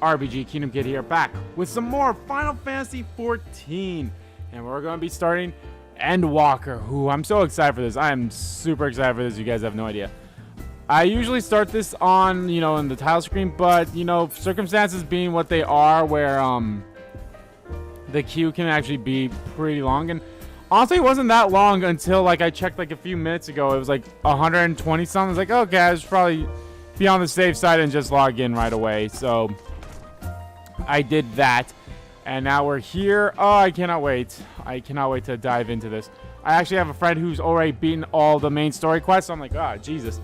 RBG Kingdom Kid here, back with some more Final Fantasy 14, and we're going to be starting Endwalker. Who I'm so excited for this. I am super excited for this. You guys have no idea. I usually start this on, in the title screen, but circumstances being what they are, where the queue can actually be pretty long, and honestly, it wasn't that long until I checked a few minutes ago. It was 120 something. I was like, okay, I should probably be on the safe side and just log in right away. So I did that, and now we're here. Oh, I cannot wait. I cannot wait to dive into this. I actually have a friend who's already beaten all the main story quests. So I'm like, oh, Jesus.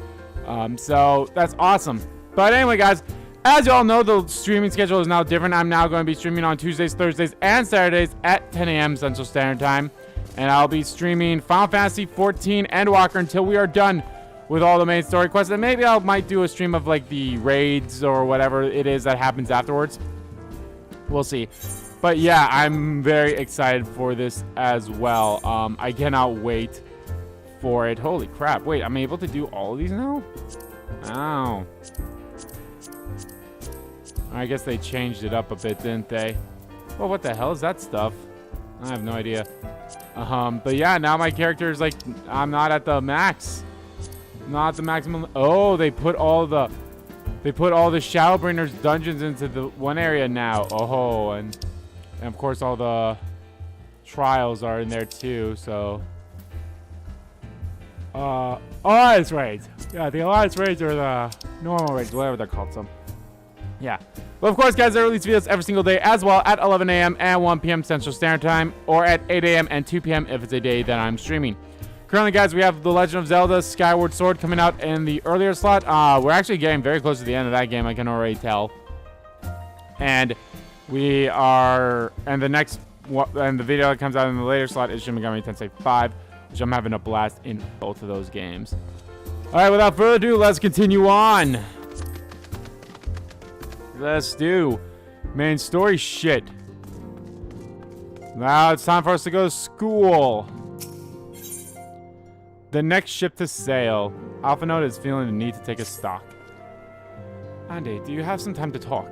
So that's awesome. But anyway, guys, as you all know, the streaming schedule is now different. I'm now going to be streaming on Tuesdays, Thursdays, and Saturdays at 10 a.m. Central Standard Time. And I'll be streaming Final Fantasy 14 Endwalker until we are done with all the main story quests. And maybe I might do a stream of the raids or whatever it is that happens afterwards. We'll see. But yeah, I'm very excited for this as well. I cannot wait for it. Holy crap. Wait, I'm able to do all of these now? Oh. I guess they changed it up a bit, didn't they? Well, what the hell is that stuff? I have no idea. But yeah, now my character is I'm not at the max. Not at the maximum. Oh, they put all the Shadowbringers dungeons into the one area now. Oh, and of course all the trials are in there too, so. Alliance raids. Yeah, the Alliance raids or the normal raids, whatever they're called, so. Yeah. Well, of course, guys, I release videos every single day as well at 11 a.m. and 1 p.m. Central Standard Time, or at 8 a.m. and 2 p.m. if it's a day that I'm streaming. Currently, guys, we have The Legend of Zelda Skyward Sword coming out in the earlier slot. We're actually getting very close to the end of that game, I can already tell. And we are, and the video that comes out in the later slot is Shin Megami Tensei 5, which I'm having a blast in both of those games. All right, without further ado, let's continue on. Let's do main story shit. Now it's time for us to go to school. The next ship to sail. Alpha Note is feeling the need to take a stock. Andy, do you have some time to talk?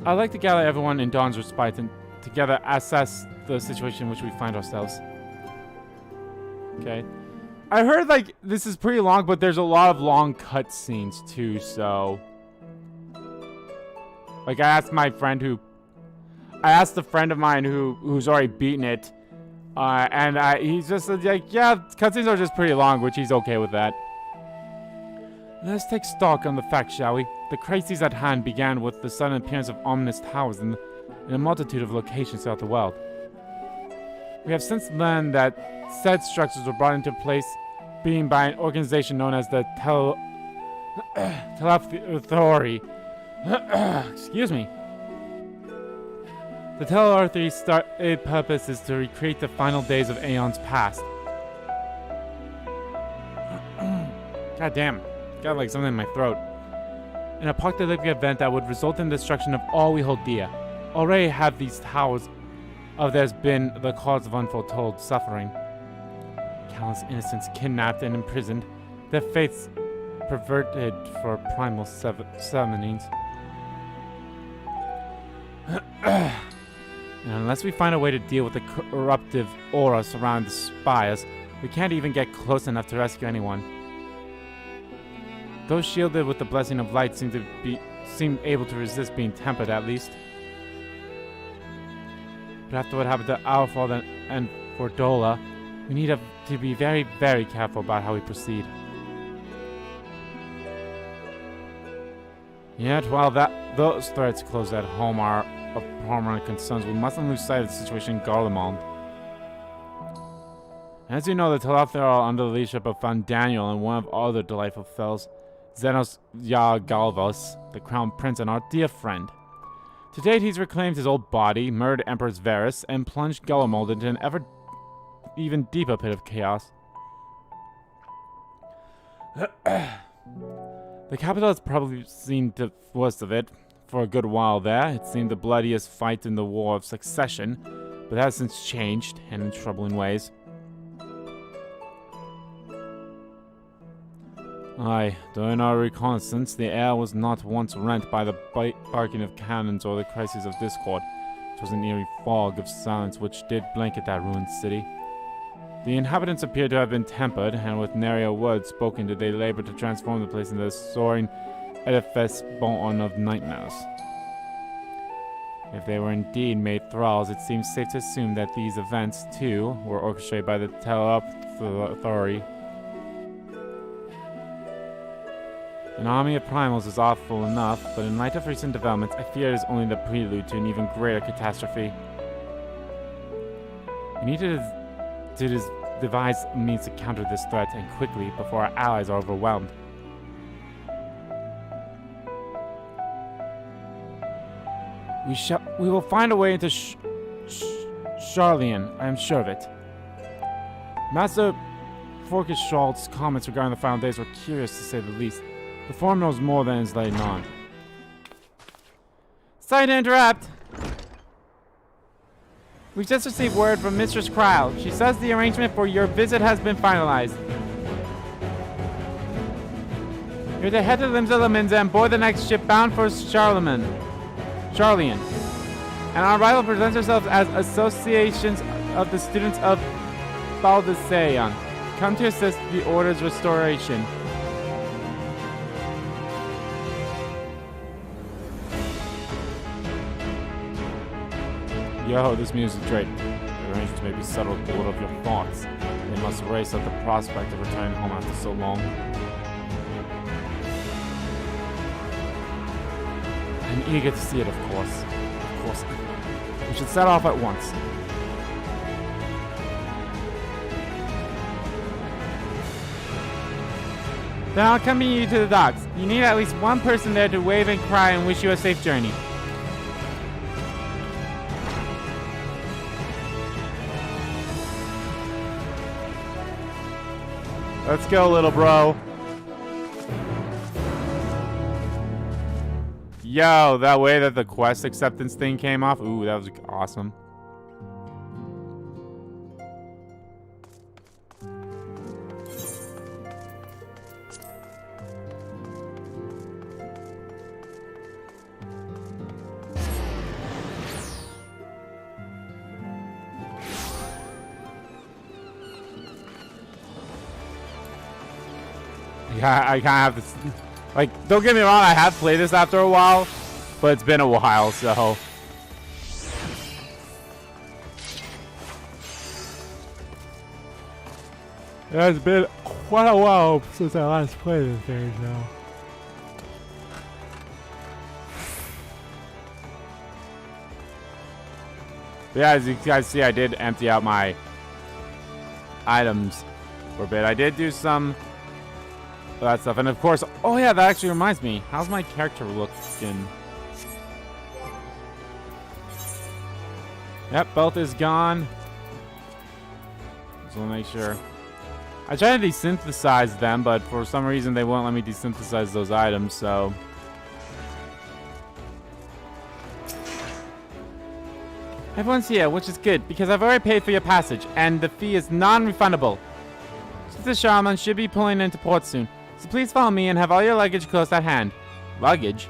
I'd like to gather everyone in Dawn's respite and together assess the situation in which we find ourselves. Okay. I heard this is pretty long, but there's a lot of long cutscenes too, so. I asked my friend I asked a friend of mine who's already beaten it, and he's just yeah, cutscenes are just pretty long, which he's okay with that. Let's take stock on the facts, shall we? The crises at hand began with the sudden appearance of ominous towers in a multitude of locations throughout the world. We have since learned that said structures were brought into place being by an organization known as the Telepathy Authority. Excuse me. The Telepathy's started purpose is to recreate the final days of aeons past. God damn. Got something in my throat. An apocalyptic event that would result in the destruction of all we hold dear. Already have these towers of theirs been the cause of unforetold suffering. Countless innocents kidnapped and imprisoned, their faiths perverted for primal ceremonies. And unless we find a way to deal with the corruptive aura surrounding the spires, we can't even get close enough to rescue anyone. Those shielded with the blessing of light seem able to resist being tempered, at least. But after what happened to Alpha and Fordola, we need to be very, very careful about how we proceed. Yet, while those threats close at home are of paramount concerns, we mustn't lose sight of the situation in Garlemald. As you know, the Telepathy are under the leadership of Van Daniel and one of our other delightful fellows, Xenos Galvos, the Crown Prince and our dear friend. To date, he's reclaimed his old body, murdered Empress Varys, and plunged Garlemald into an even deeper pit of chaos. The capital has probably seen the worst of it. For a good while there, it seemed the bloodiest fight in the War of Succession, but that has since changed, and in troubling ways. Aye, during our reconnaissance, the air was not once rent by the barking of cannons or the crises of discord. It was an eerie fog of silence which did blanket that ruined city. The inhabitants appeared to have been tempered, and with nary a word spoken did they labor to transform the place into a soaring edifice born of nightmares. If they were indeed made thralls, it seems safe to assume that these events, too, were orchestrated by the authority. An army of primals is awful enough, but in light of recent developments, I fear it is only the prelude to an even greater catastrophe. We need to devise a means to counter this threat, and quickly, before our allies are overwhelmed. We will find a way into Charlian, I am sure of it. Master Forkishald's comments regarding the final days were curious to say the least. The form knows more than is laid on. Sorry to interrupt. We just received word from Mistress Kryle. She says the arrangement for your visit has been finalized. You're to head to Limsa and board the next ship bound for Charlian. And our arrival presents ourselves as associations of the students of Baldesayan, come to assist the Order's restoration. Yo, this music is great. The arrangements may be subtle with the order of your thoughts. They must race at the prospect of returning home after so long. I'm eager to see it, of course. Of course. We should set off at once. Then I'll accompany you to the docks. You need at least one person there to wave and cry and wish you a safe journey. Let's go, little bro. Yo, that way that the quest acceptance thing came off. Ooh, that was awesome. Yeah, I kind of have this. Like, don't get me wrong, I have played this after a while, but it's been a while, so. It has been quite a while since I last played this game, so. But yeah, as you guys see, I did empty out my items for a bit. I did do some that stuff, and of course, oh yeah, that actually reminds me. How's my character looking? Yep, belt is gone. So make sure. I tried to desynthesize them, but for some reason they won't let me desynthesize those items, so. Everyone's here, which is good, because I've already paid for your passage, and the fee is non-refundable. Sister Shaman should be pulling into port soon. So please follow me and have all your luggage close at hand. Luggage?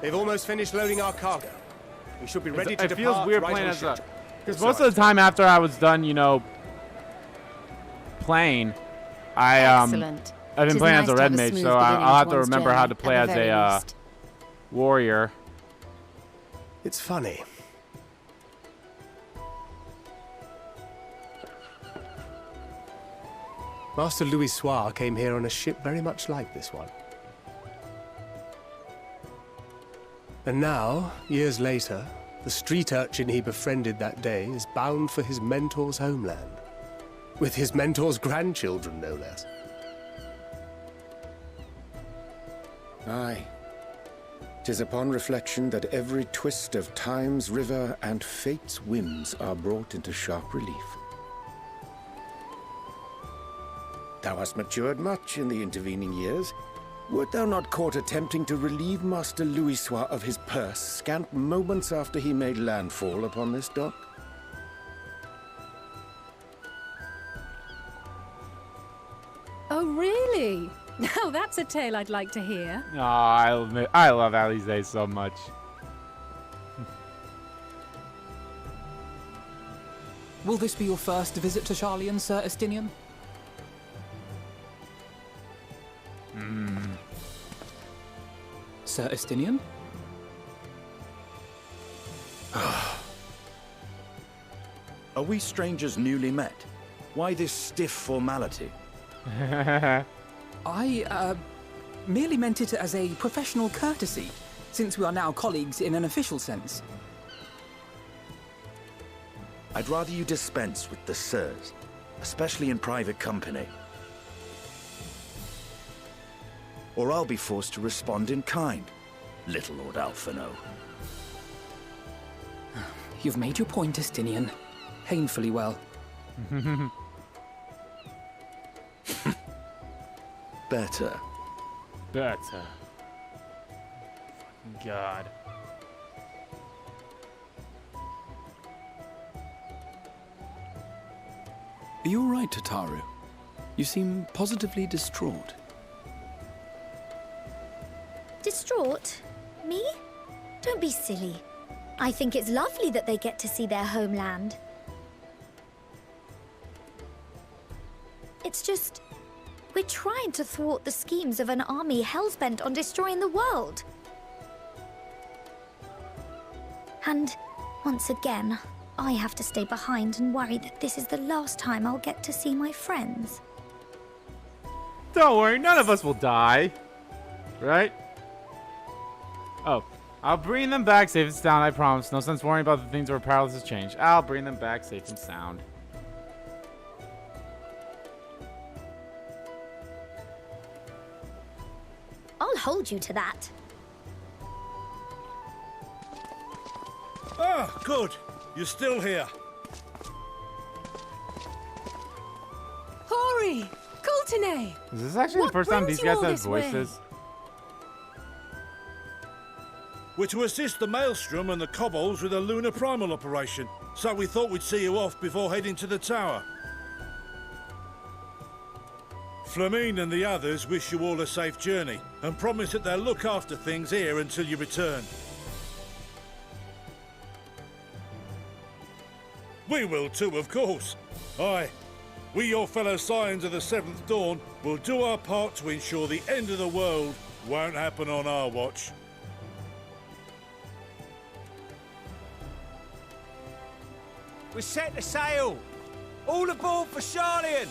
They've almost finished loading our cargo. We should be ready to depart. It feels weird right playing on as a... schedule. Because most of the time after I was done, you know, playing, I've been playing as a red mage, so I'll have to remember how to play as a warrior. It's funny. Master Louis Soir came here on a ship very much like this one. And now, years later, the street urchin he befriended that day is bound for his mentor's homeland. With his mentor's grandchildren, no less. Aye. 'Tis upon reflection that every twist of time's river and fate's whims are brought into sharp relief. Thou hast matured much in the intervening years. Wert thou not caught attempting to relieve Master Louisoix of his purse scant moments after he made landfall upon this dock? Oh, really? Now that's a tale I'd like to hear. Oh, I love Alize so much. Will this be your first visit to Charlian, Sir Estinian? Sir Estinian? Are we strangers newly met? Why this stiff formality? I, merely meant it as a professional courtesy, since we are now colleagues in an official sense. I'd rather you dispense with the sirs, especially in private company. Or I'll be forced to respond in kind, little Lord Alphino. You've made your point, Estinian. Painfully well. Better. Better. Fucking God. Are you all right, Tataru? You seem positively distraught. Distraught? Me? Don't be silly. I think it's lovely that they get to see their homeland. It's just... we're trying to thwart the schemes of an army hellbent on destroying the world. And, once again, I have to stay behind and worry that this is the last time I'll get to see my friends. Don't worry, none of us will die. Right? Oh, I'll bring them back safe and sound, I promise. No sense worrying about the things that were powerless to change. I'll bring them back safe and sound. I'll hold you to that. Ah, good. You're still here. Hori! Coulternay! Is this actually the What first time brings these you guys all have this way? voices? We're to assist the Maelstrom and the Kobolds with a lunar primal operation, so we thought we'd see you off before heading to the tower. Flamine and the others wish you all a safe journey, and promise that they'll look after things here until you return. We will too, of course. Aye, we your fellow Scions of the Seventh Dawn will do our part to ensure the end of the world won't happen on our watch. We're set to sail! All aboard for Charlian!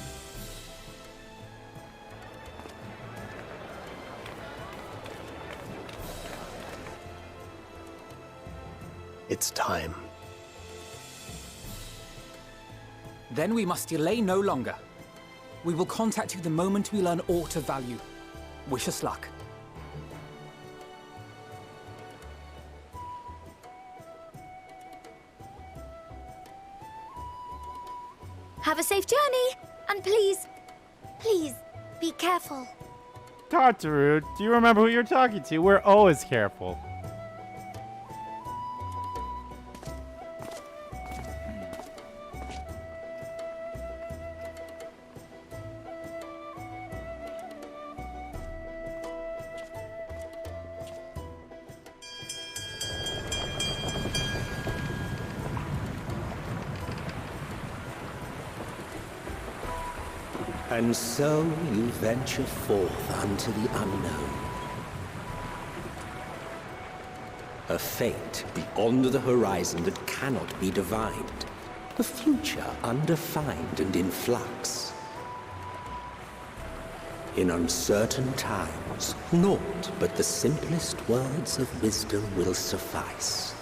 It's time. Then we must delay no longer. We will contact you the moment we learn aught of value. Wish us luck. Have a safe journey, and please, please, be careful. Tataru, do you remember who you're talking to? We're always careful. And so you venture forth unto the unknown. A fate beyond the horizon that cannot be divined. A future undefined and in flux. In uncertain times, naught but the simplest words of wisdom will suffice.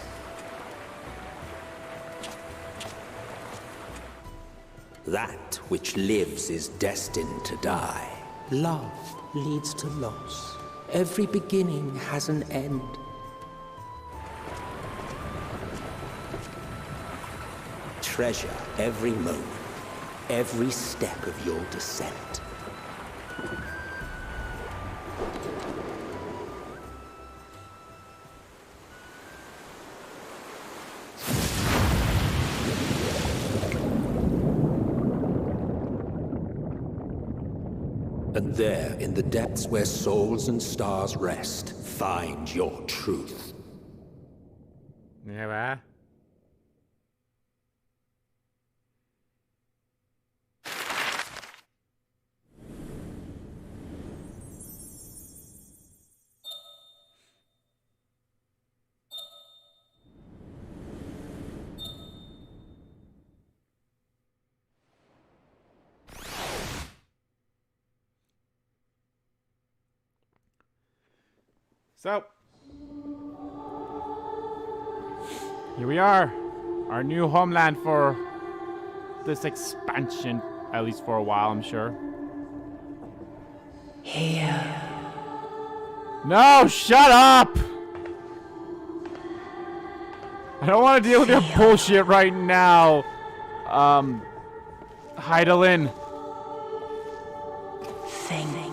That which lives is destined to die. Love leads to loss. Every beginning has an end. Treasure every moment, every step of your descent. And there, in the depths where souls and stars rest, find your truth. Yeah, va. So, here we are, our new homeland for this expansion, at least for a while, I'm sure. Here. No, shut up! I don't want to deal with your bullshit right now. Heidelin. Think.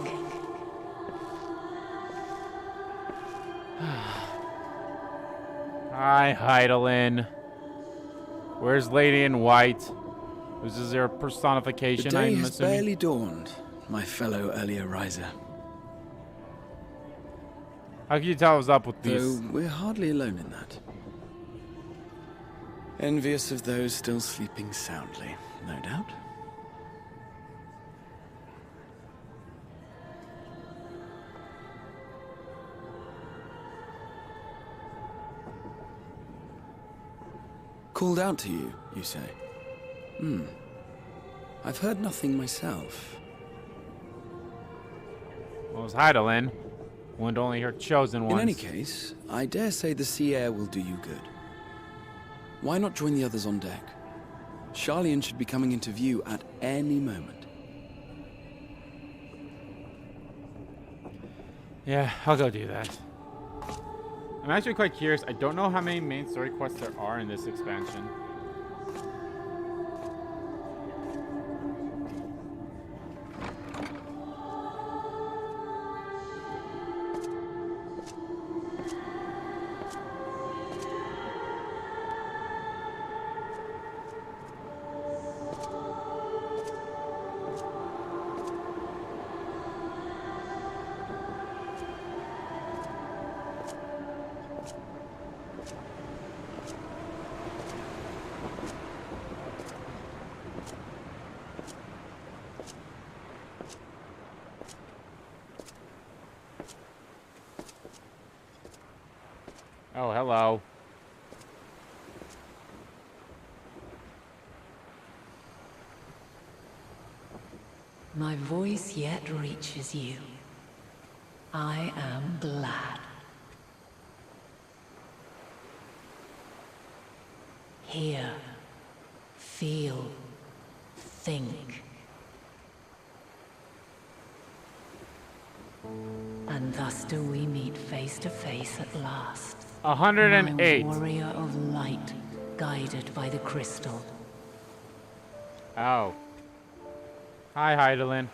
Hi, Heidelin. Where's Lady in White? This is your personification, The day I'm has assuming? barely dawned, my fellow earlier riser. How can you tell what's up with these? Though we're hardly alone in that. Envious of those still sleeping soundly, no doubt. Called out to you, you say? I've heard nothing myself. Well, it's Heidelin. One only her chosen ones. In any case, I dare say the sea air will do you good. Why not join the others on deck? Charlian should be coming into view at any moment. Yeah, I'll go do that. I'm actually quite curious. I don't know how many main story quests there are in this expansion. Oh, hello. My voice yet reaches you. I am glad. Hear, feel, think. And thus do we meet face to face at last. 108. My warrior of light, guided by the crystal. Oh. Hi, Heidelin.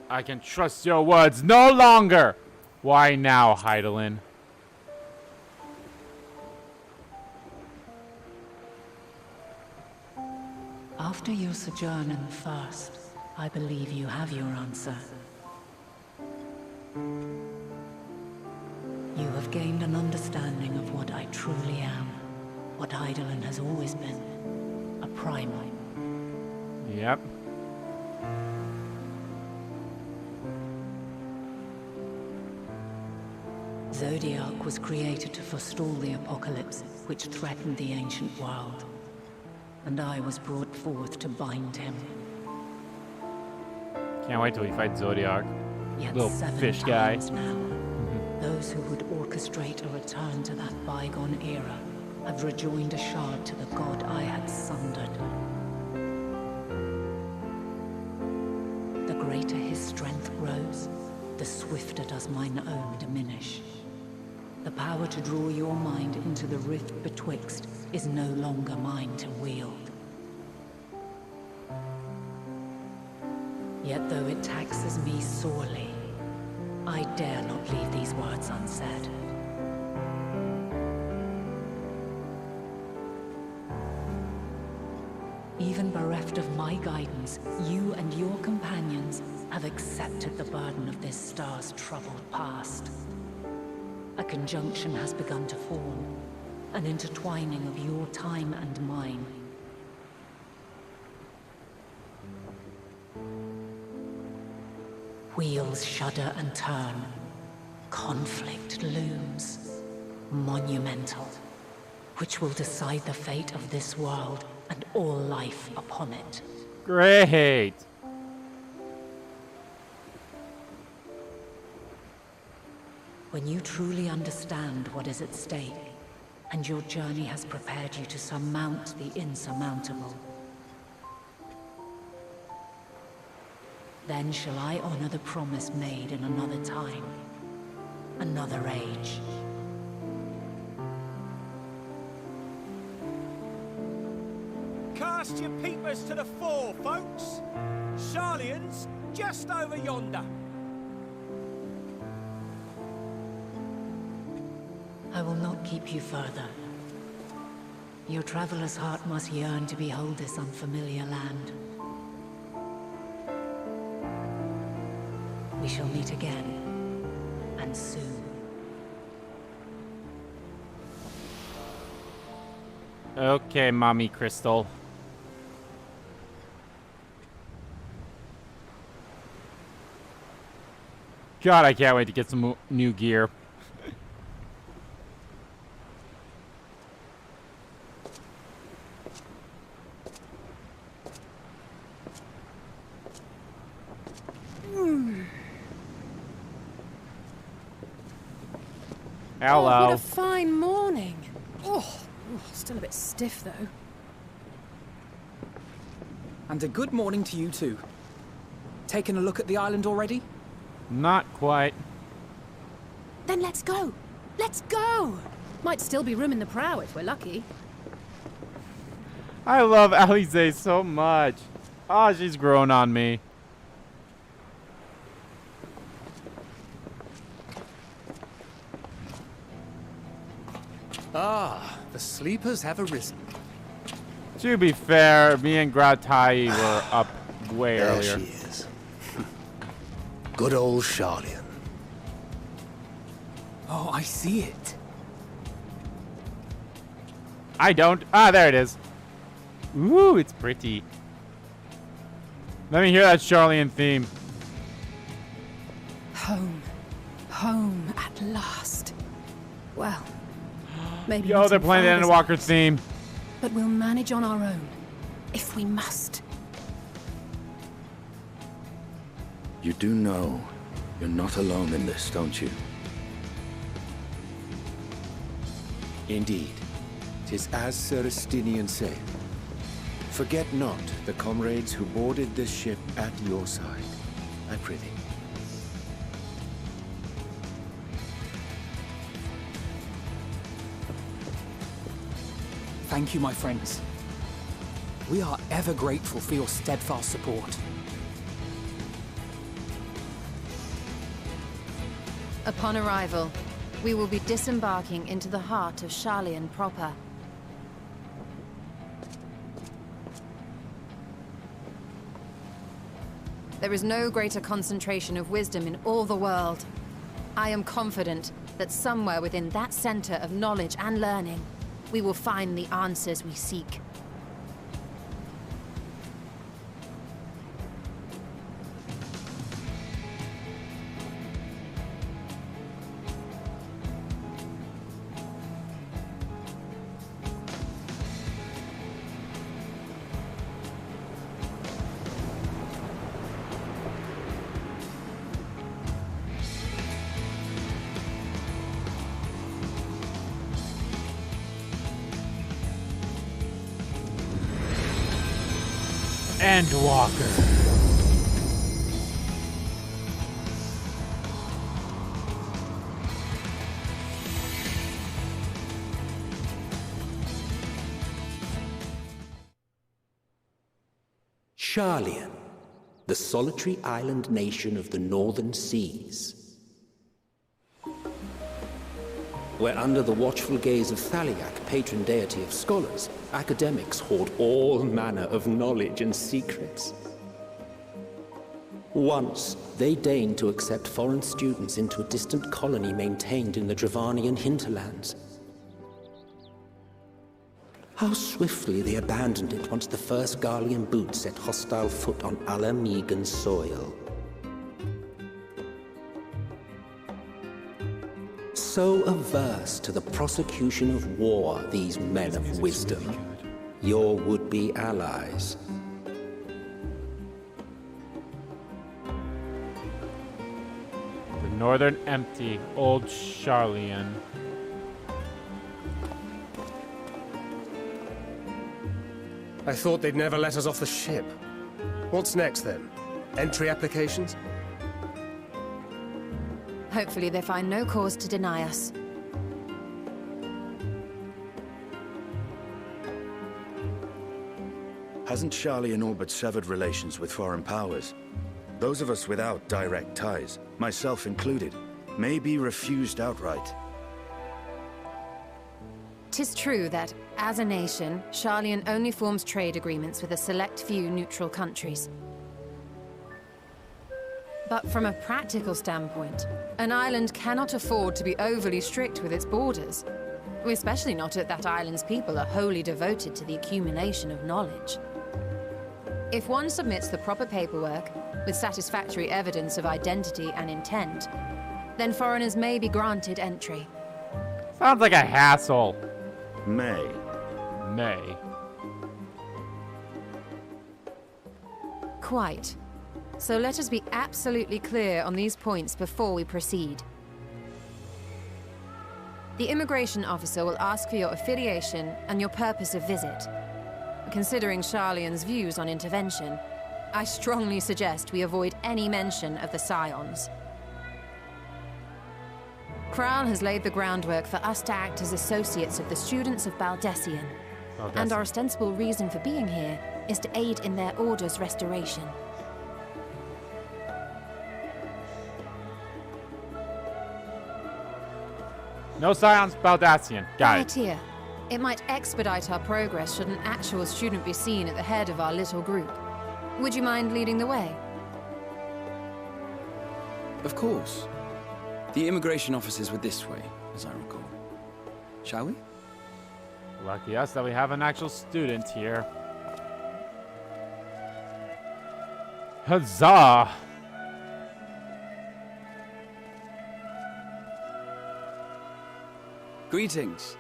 I can trust your words no longer. Why now, Heidelin? After your sojourn in the First, I believe you have your answer. You have gained an understanding of what I truly am, what Heidelin has always been, a primal. Yep. Zodiac was created to forestall the apocalypse which threatened the ancient world, and I was brought forth to bind him. Can't wait till we fight Zodiac. Yet Little 7 fish guy. times now, those who would orchestrate a return to that bygone era have rejoined a shard to the god I had sundered. The greater his strength grows, the swifter does mine own diminish. The power to draw your mind into the rift betwixt is no longer mine to wield. Yet though it taxes me sorely, I dare not leave these words unsaid. Even bereft of my guidance, you and your companions have accepted the burden of this star's troubled past. A conjunction has begun to form, an intertwining of your time and mine. Wheels shudder and turn. Conflict looms, monumental, which will decide the fate of this world and all life upon it. Great. When you truly understand what is at stake, and your journey has prepared you to surmount the insurmountable, then shall I honor the promise made in another time, another age. Cast your peepers to the fore, folks. Sharlayan's just over yonder. I will not keep you further. Your traveler's heart must yearn to behold this unfamiliar land. We shall meet again, and soon. Okay, Mommy Crystal. God, I can't wait to get some new gear. Hello. Oh, what a fine morning. Oh, still a bit stiff though. And a good morning to you too. Taking a look at the island already? Not quite. Then let's go. Let's go. Might still be room in the prow if we're lucky. I love Alize so much. Oh, she's grown on me. Ah, the sleepers have arisen. To be fair, me and Gratai were up way There earlier. she is. Good old Sharlayan. Oh, I see it. I don't. Ah, there it is. Ooh, it's pretty. Let me hear that Sharlayan theme. Home. Home at last. Well, maybe Yo, not they're in playing the father's Endwalker house, theme. but we'll manage on our own, if we must. You do know you're not alone in this, don't you? Indeed. 'Tis as Sir Estinian said. Forget not the comrades who boarded this ship at your side, I prithee. Thank you, my friends. We are ever grateful for your steadfast support. Upon arrival, we will be disembarking into the heart of Sharlayan proper. There is no greater concentration of wisdom in all the world. I am confident that somewhere within that center of knowledge and learning, we will find the answers we seek. Endwalker. Sharlian, the solitary island nation of the northern seas. Where under the watchful gaze of Thaliak, patron deity of scholars, academics hoard all manner of knowledge and secrets. Once, they deigned to accept foreign students into a distant colony maintained in the Dravanian hinterlands. How swiftly they abandoned it once the first Garlean boot set hostile foot on Alamegan soil. So averse to the prosecution of war, these men of wisdom, your would-be allies. The northern empty, old Sharlian. I thought they'd never let us off the ship. What's next then? Entry applications? Hopefully they find no cause to deny us. Hasn't Sharlian all but severed relations with foreign powers? Those of us without direct ties, myself included, may be refused outright. 'Tis true that, as a nation, Sharlian only forms trade agreements with a select few neutral countries. But from a practical standpoint, an island cannot afford to be overly strict with its borders. Especially not if that island's people are wholly devoted to the accumulation of knowledge. If one submits the proper paperwork, with satisfactory evidence of identity and intent, then foreigners may be granted entry. Sounds like a hassle. May. Quite. So let us be absolutely clear on these points before we proceed. The immigration officer will ask for your affiliation and your purpose of visit. Considering Sharlian's views on intervention, I strongly suggest we avoid any mention of the Scions. Kral has laid the groundwork for us to act as associates of the students of Baldessian. And our ostensible reason for being here is to aid in their order's restoration. No Scions, Baldassian. Got it. Here. It might expedite our progress should an actual student be seen at the head of our little group. Would you mind leading the way? Of course. The immigration offices were this way, as I recall. Shall we? Lucky us that we have an actual student here. Huzzah! Greetings.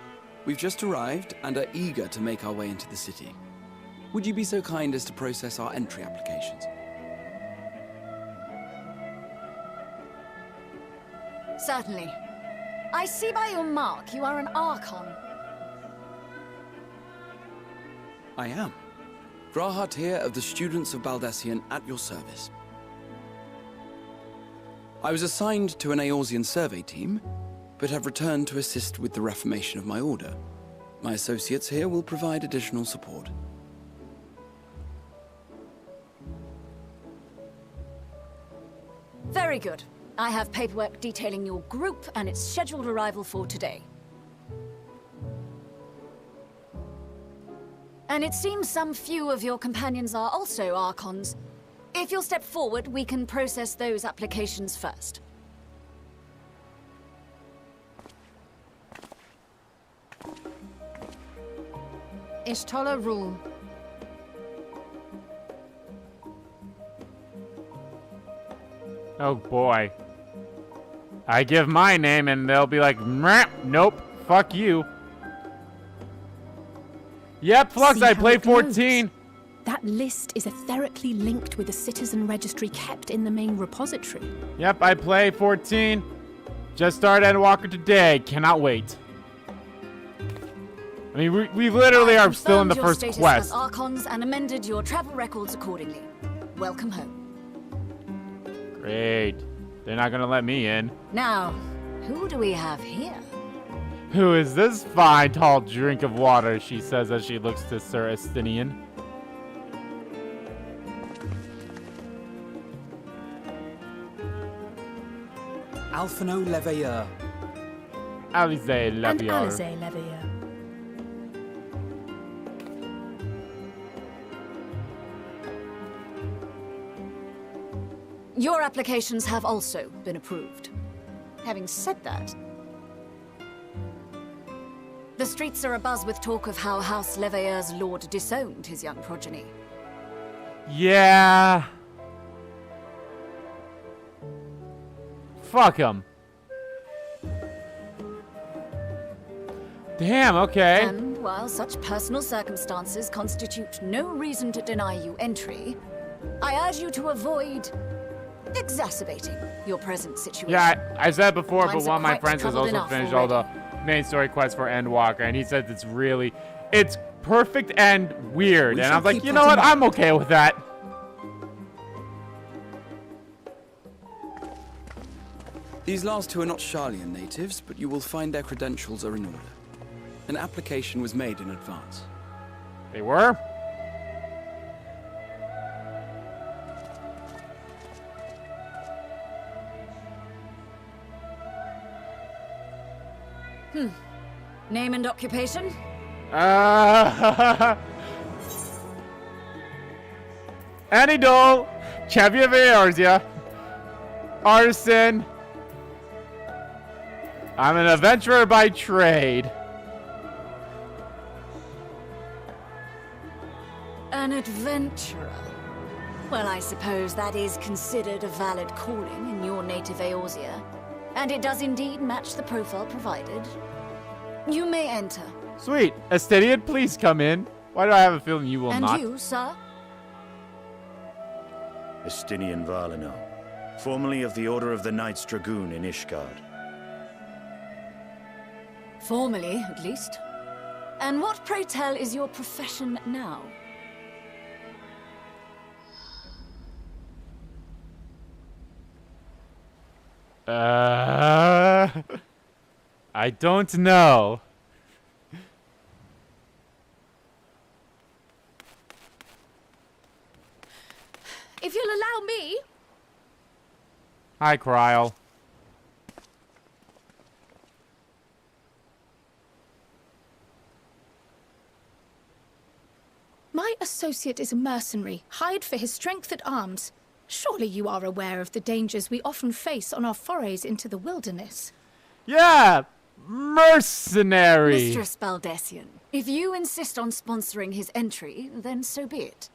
We've just arrived and are eager to make our way into the city. Would you be so kind as to process our entry applications? Certainly. I see by your mark you are an Archon. I am. Grahat here of the Students of Baldessian at your service. I was assigned to an Eorzean survey team, but have returned to assist with the reformation of my order. My associates here will provide additional support. Very good. I have paperwork detailing your group and its scheduled arrival for today. And it seems some few of your companions are also Archons. If you'll step forward, we can process those applications first. Ishtola rule. Oh boy. I give my name and they'll be like, nope, fuck you. Yep, Flux, See I how play it glows. 14. That list is etherically linked with the citizen registry kept in the main repository. Yep, I play 14. Just started Endwalker today. Cannot wait. I mean, we literally are still in the Confirmed your first status quest. as Archons and amended your travel records accordingly. Welcome home. Great. They're not gonna let me in. Now, who do we have here? Who is this fine, tall drink of water, she says as she looks to Sir Estinian. Alphino Leveilleur. Alize And Leviar. Alize Leveilleur. Your applications have also been approved. Having said that, the streets are abuzz with talk of how House Leveilleur's lord disowned his young progeny. Yeah. Fuck him. Damn, okay. And while such personal circumstances constitute no reason to deny you entry, I urge you to avoid exacerbating your present situation. Yeah, I said before, Times but one of are my quite friends has troubled also enough finished all the main story quests for Endwalker, and he says it's perfect and weird. And I was like, you know what? I'm okay with that. These last two are not Sharlayan natives, but you will find their credentials are in order. An application was made in advance. They were? Name and occupation? Anidol, Chevy Eorzea, Artisan. I'm an adventurer by trade. An adventurer. Well, I suppose that is considered a valid calling in your native Eorzea. And it does indeed match the profile provided. You may enter. Sweet. Estinian, please come in. Why do I have a feeling you will And not? you, sir? Estinian Valino, formerly of the Order of the Knights Dragoon in Ishgard. Formally, at least. And what, pray tell, is your profession now? I don't know. If you'll allow me. Hi, Kryl. My associate is a mercenary, hired for his strength at arms. Surely you are aware of the dangers we often face on our forays into the wilderness. Yeah! Mercenary! Mistress Baldessian, if you insist on sponsoring his entry, then so be it.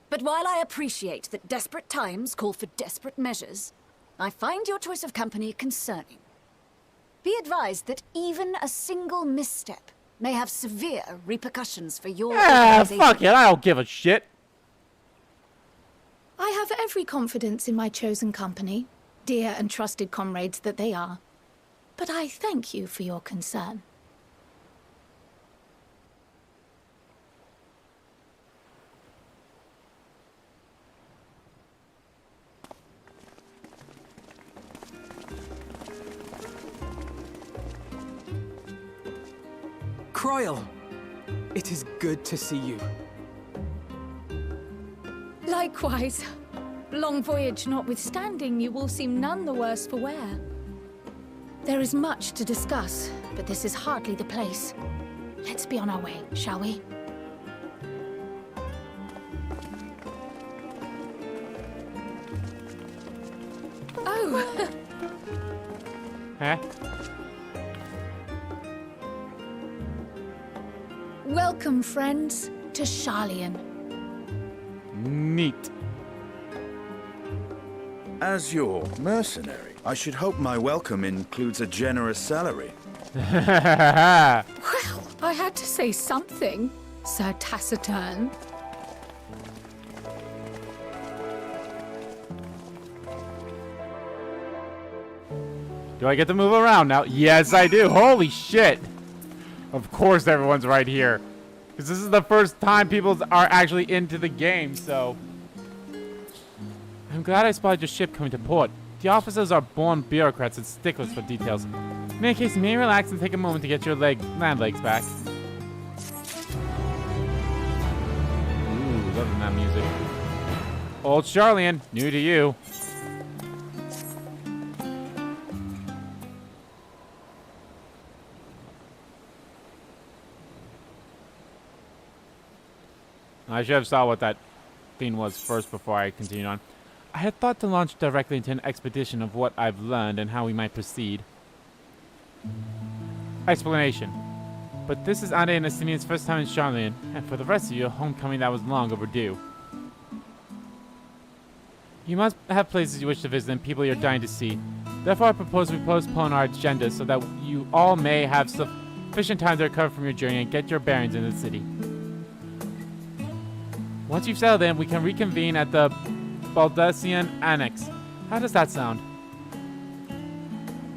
But while I appreciate that desperate times call for desperate measures, I find your choice of company concerning. Be advised that even a single misstep may have severe repercussions for your organization. Fuck it, I don't give a shit. I have every confidence in my chosen company, dear and trusted comrades that they are. But I thank you for your concern. Kryl, it is good to see you. Likewise. Long voyage notwithstanding, you will seem none the worse for wear. There is much to discuss, but this is hardly the place. Let's be on our way, shall we? Oh! Huh? Welcome, friends, to Sharlayan. Neat. As your mercenary, I should hope my welcome includes a generous salary. Well, I had to say something, Sir Taciturn. Do I get to move around now? Yes, I do. Holy shit. Of course everyone's right here. Because this is the first time people are actually into the game, so... I'm glad I spotted your ship coming to port. The officers are born bureaucrats and sticklers for details. In any case, you may relax and take a moment to get your land legs back. Ooh, loving that music. Old Sharlayan, new to you. I should have saw what that thing was first before I continued on. I had thought to launch directly into an expedition of what I've learned and how we might proceed. Explanation. But this is Ade and Estinian's first time in Charlian, and for the rest of you, a homecoming that was long overdue. You must have places you wish to visit and people you're dying to see. Therefore, I propose we postpone our agenda so that you all may have sufficient time to recover from your journey and get your bearings in the city. Once you've settled in, we can reconvene at the Baldessian Annex. How does that sound?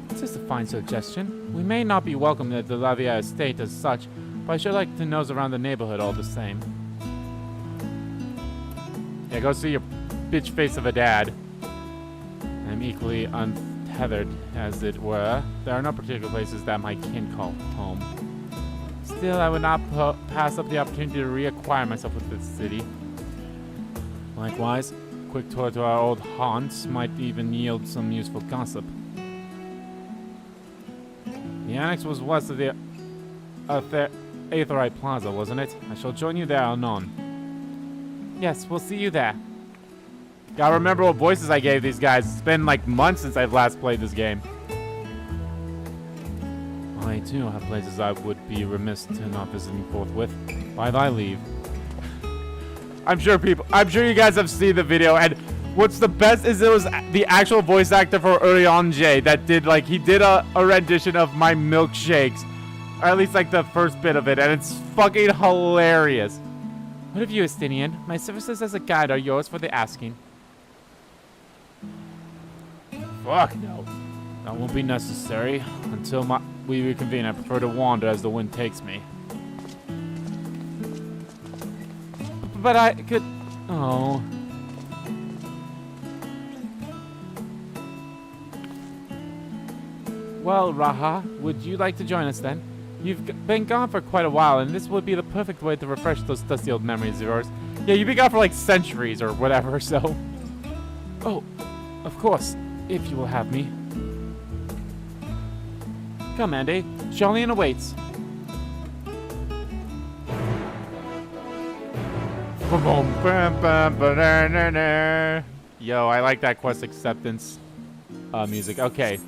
This is a fine suggestion. We may not be welcome at the Lavia estate as such, but I should like to nose around the neighborhood all the same. Yeah, go see your bitch face of a dad. I'm equally untethered, as it were. There are no particular places that my kin call home. Still, I would not pass up the opportunity to reacquire myself with this city. Likewise, a quick tour to our old haunts might even yield some useful gossip. The annex was west of the Aetherite Plaza, wasn't it? I shall join you there anon. Yes, we'll see you there. Gotta remember what voices I gave these guys. It's been like months since I've last played this game. I too have places I would be remiss to not visiting forthwith. By thy leave. I'm sure you guys have seen the video, and what's the best is it was the actual voice actor for Uriange that did, like, he did a rendition of my milkshakes. Or at least, like, the first bit of it, and it's fucking hilarious. What of you, Estinian? My services as a guide are yours for the asking. Fuck no. That won't be necessary. Until we reconvene, I prefer to wander as the wind takes me. But I could... Oh. Well, Raha, would you like to join us then? You've been gone for quite a while, and this would be the perfect way to refresh those dusty old memories of yours. Yeah, you've been gone for like centuries or whatever, so... Oh, of course, if you will have me. Come, Andy. Charlian awaits. Yo, I like that quest acceptance music. Okay.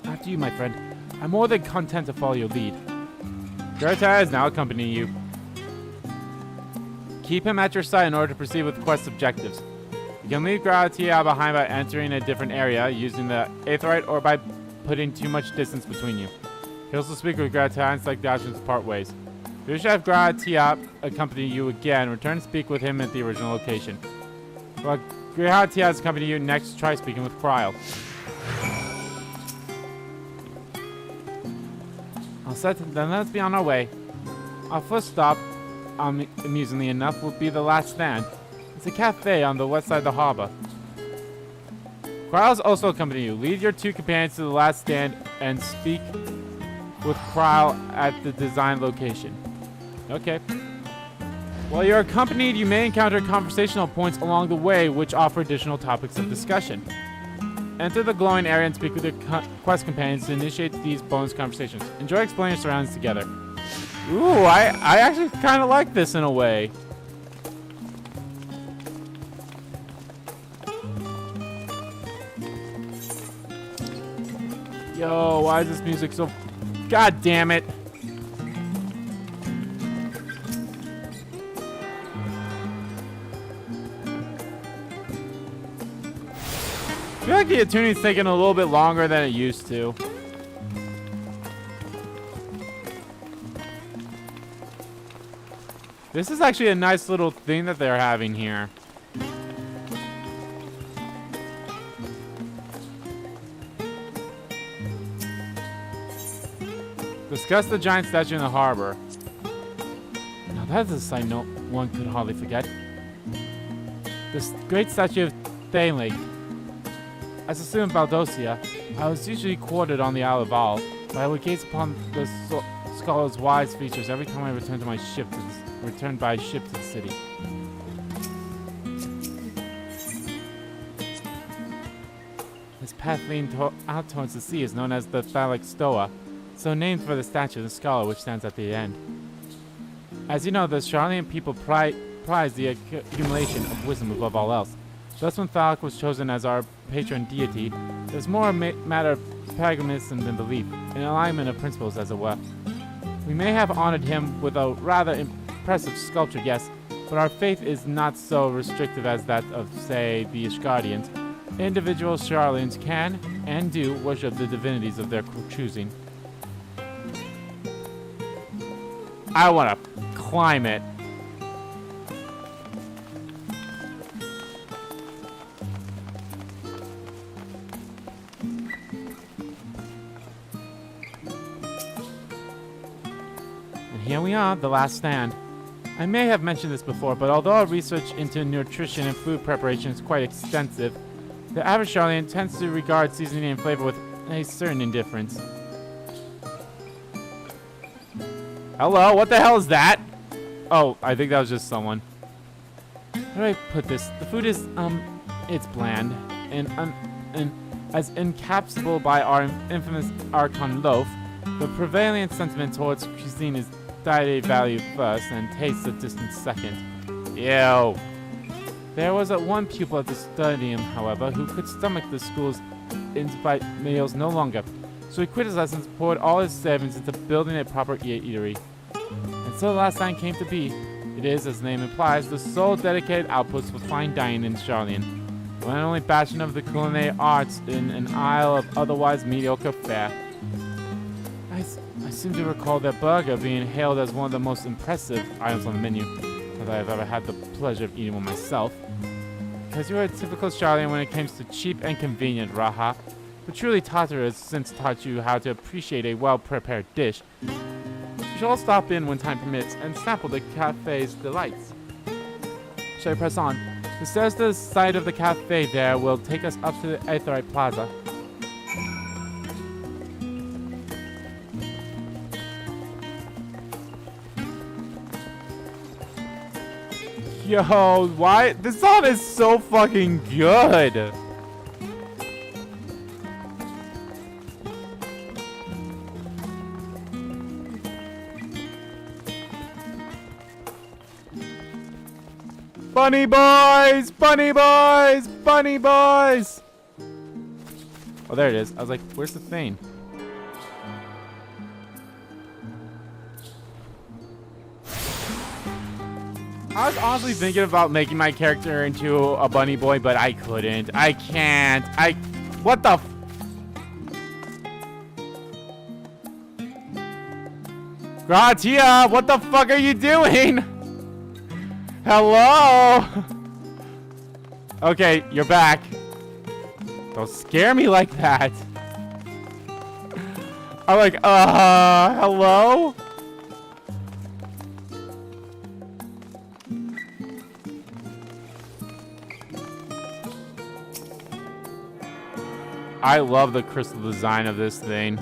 After you, my friend. I'm more than content to follow your lead. Gerta is now accompanying you. Keep him at your side in order to proceed with quest objectives. You can leave Gratia behind by entering a different area using the Aetherite or by putting too much distance between you. You can also speak with Gratia and select the options to part ways. If you wish to have Gratia accompany you again, return to speak with him at the original location. While Gratia has accompanied you, next try speaking with Kryl. All set, then let's be on our way. Our first stop, amusingly enough, will be the last stand. It's a cafe on the west side of the harbor. Kryl's also accompany you. Lead your two companions to the last stand and speak with Kryl at the design location. Okay. While you're accompanied, you may encounter conversational points along the way which offer additional topics of discussion. Enter the glowing area and speak with your quest companions to initiate these bonus conversations. Enjoy exploring your surroundings together. Ooh, I actually kind of like this in a way. Yo, why is this music so... God damn it. I feel like the attuning's taking a little bit longer than it used to. This is actually a nice little thing that they're having here. Discuss the giant statue in the harbor. Now that's a sight no one could hardly forget. This great statue of Thaling. As a student of Baldosia, I was usually quartered on the Isle of All, but I would gaze upon the scholar's wise features every time I returned to my ship returned by ship to the city. This path leading out towards the sea is known as the Phallic Stoa, so named for the statue of the scholar which stands at the end. As you know, the Charlian people prize the accumulation of wisdom above all else. Thus, when Phallic was chosen as our patron deity, it was more a matter of pragmatism than belief, an alignment of principles as it were. We may have honored him with a rather impressive sculpture, yes, but our faith is not so restrictive as that of, say, the Ishgardians. Individual Charlians can, and do, worship the divinities of their choosing. I want to climb it. And here we are, the last stand. I may have mentioned this before, but although our research into nutrition and food preparation is quite extensive, the average Charlian tends to regard seasoning and flavor with a certain indifference. Hello, what the hell is that? Oh, I think that was just someone. How do I put this? The food is, it's bland and as encapsulable by our infamous Archon loaf. The prevailing sentiment towards cuisine is dietary value first and taste a distant second. Ew. There was one pupil at the stadium, however, who could stomach the school's invite meals no longer. So he quit his lessons, poured all his savings into building a proper eatery. And so the last line came to be. It is, as the name implies, the sole dedicated outpost for fine dining in Charlian, one and only bastion of the culinary arts in an isle of otherwise mediocre fare. I seem to recall their burger being hailed as one of the most impressive items on the menu that I have ever had the pleasure of eating one myself. Because you are a typical Charlian when it comes to cheap and convenient, Raha. But truly Tatar has since taught you how to appreciate a well-prepared dish. You should all stop in when time permits and sample the cafe's delights. Shall we press on? The stairs to the side of the cafe there will take us up to the Aetherite Plaza. Yo, why? This song is so fucking good. Bunny boys! Bunny boys! Bunny boys! Oh, there it is. I was like, where's the thing? I was honestly thinking about making my character into a bunny boy, but I couldn't. I can't. What the f— Gratia, what the fuck are you doing? Hello? Okay, you're back. Don't scare me like that. I'm like, hello? I love the crystal design of this thing.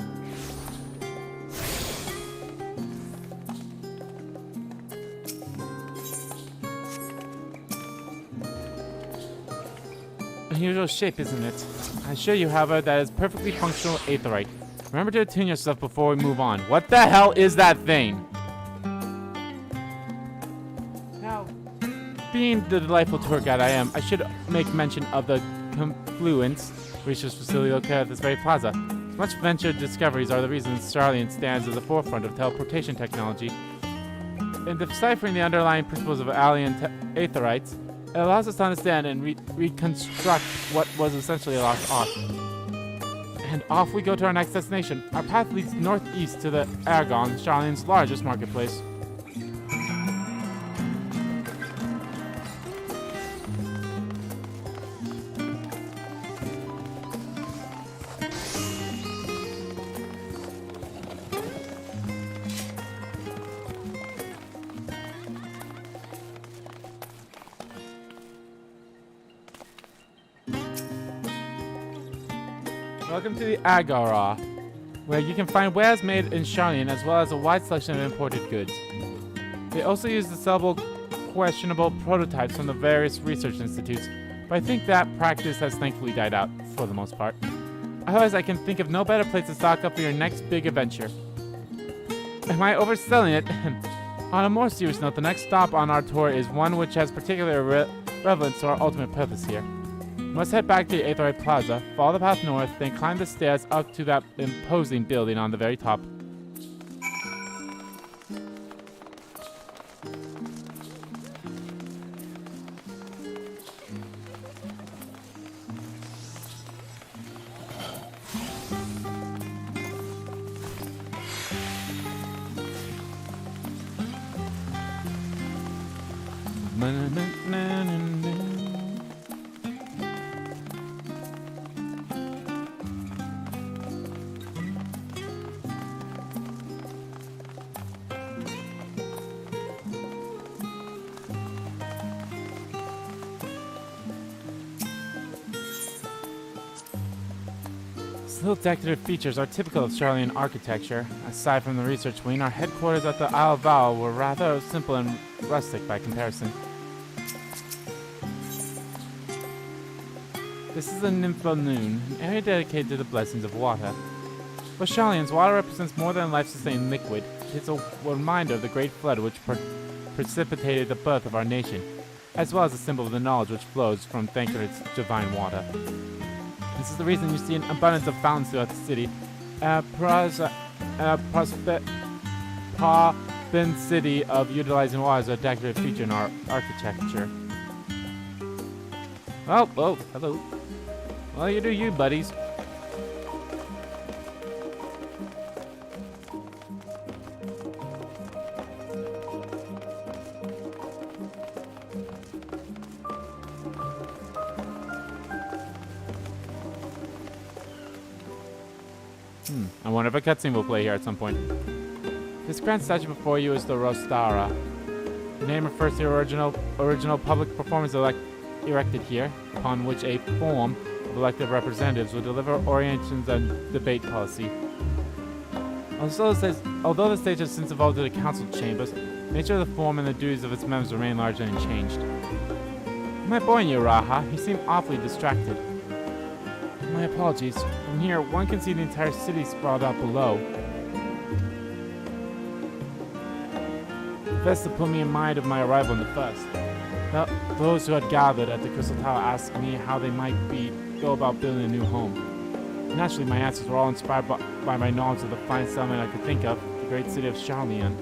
Unusual shape, isn't it? I assure you, however, that is perfectly functional aetherite. Remember to attune yourself before we move on. What the hell is that thing? Now, being the delightful tour guide I am, I should make mention of the Confluence research facility located at this very plaza. Much ventured discoveries are the reasons Charlian stands at the forefront of teleportation technology. In deciphering the underlying principles of alien aetherites, it allows us to understand and reconstruct what was essentially a lost art. And off we go to our next destination. Our path leads northeast to the Aragon, Charlian's largest marketplace. Welcome to the Agora, where you can find wares made in Charlian as well as a wide selection of imported goods. They also use the sellable, questionable prototypes from the various research institutes, but I think that practice has thankfully died out for the most part. Otherwise, I can think of no better place to stock up for your next big adventure. Am I overselling it? On a more serious note, the next stop on our tour is one which has particular relevance to our ultimate purpose here. We must head back to the Aetheroid Plaza, follow the path north, then climb the stairs up to that imposing building on the very top. Little decorative features are typical of Charlian architecture. Aside from the research wing, our headquarters at the Isle of Val were rather simple and rustic by comparison. This is a Nympho Noon, an area dedicated to the blessings of water. For Charlians, water represents more than a life-sustaining liquid. It's a reminder of the great flood which precipitated the birth of our nation, as well as a symbol of the knowledge which flows from Thancred's divine water. This is the reason you see an abundance of fountains throughout the city. Propensity of utilizing water as a decorative feature in our architecture. Oh, hello. Well, you do you, buddies. I wonder if a cutscene will play here at some point. This grand statue before you is the Rostara. The name refers to the original public performance erected here, upon which a form of elected representatives will deliver orientations and debate policy. Although the stage has since evolved to the council chambers, the nature of the form and the duties of its members remain largely unchanged. Am I boring you, Raha? You seem awfully distracted. My apologies. From here, one can see the entire city sprawled out below. Vesta put me in mind of my arrival in the first. Those who had gathered at the Crystal Tower asked me how they might go about building a new home. Naturally, my answers were all inspired by my knowledge of the finest settlement I could think of, the great city of Charlian.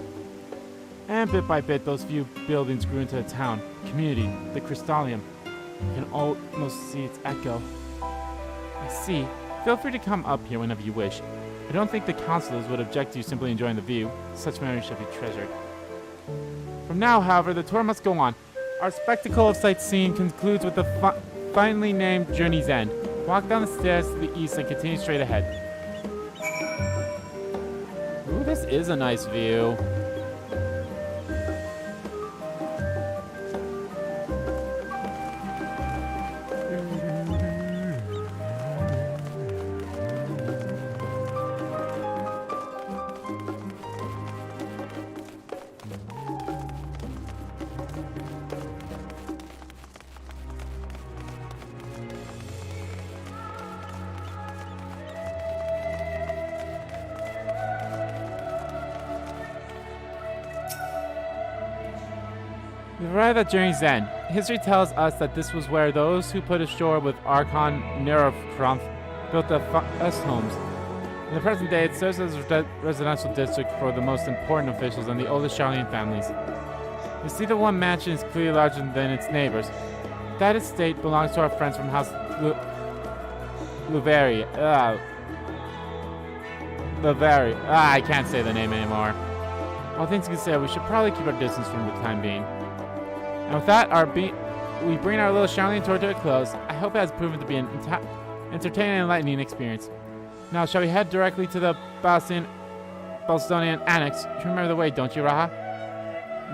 And bit by bit, those few buildings grew into a town, community, the Crystallium. You can almost see its echo. I see. Feel free to come up here whenever you wish. I don't think the councilors would object to you simply enjoying the view. Such memories should be treasured. From now, however, the tour must go on. Our spectacle of sightseeing concludes with the finely named Journey's End. Walk down the stairs to the east and continue straight ahead. Ooh, this is a nice view. We've arrived at Journey's End. History tells us that this was where those who put ashore with Archon Nerofkronth built their first homes. In the present day, it serves as a residential district for the most important officials and the oldest Charlian families. You see, the one mansion is clearly larger than its neighbors. That estate belongs to our friends from House Luveri. I can't say the name anymore. All things considered, we should probably keep our distance from the time being. And with that, we bring our little Charlian tour to a close. I hope it has proven to be an entertaining and enlightening experience. Now, shall we head directly to the Balstonian Annex? You remember the way, don't you, Raha?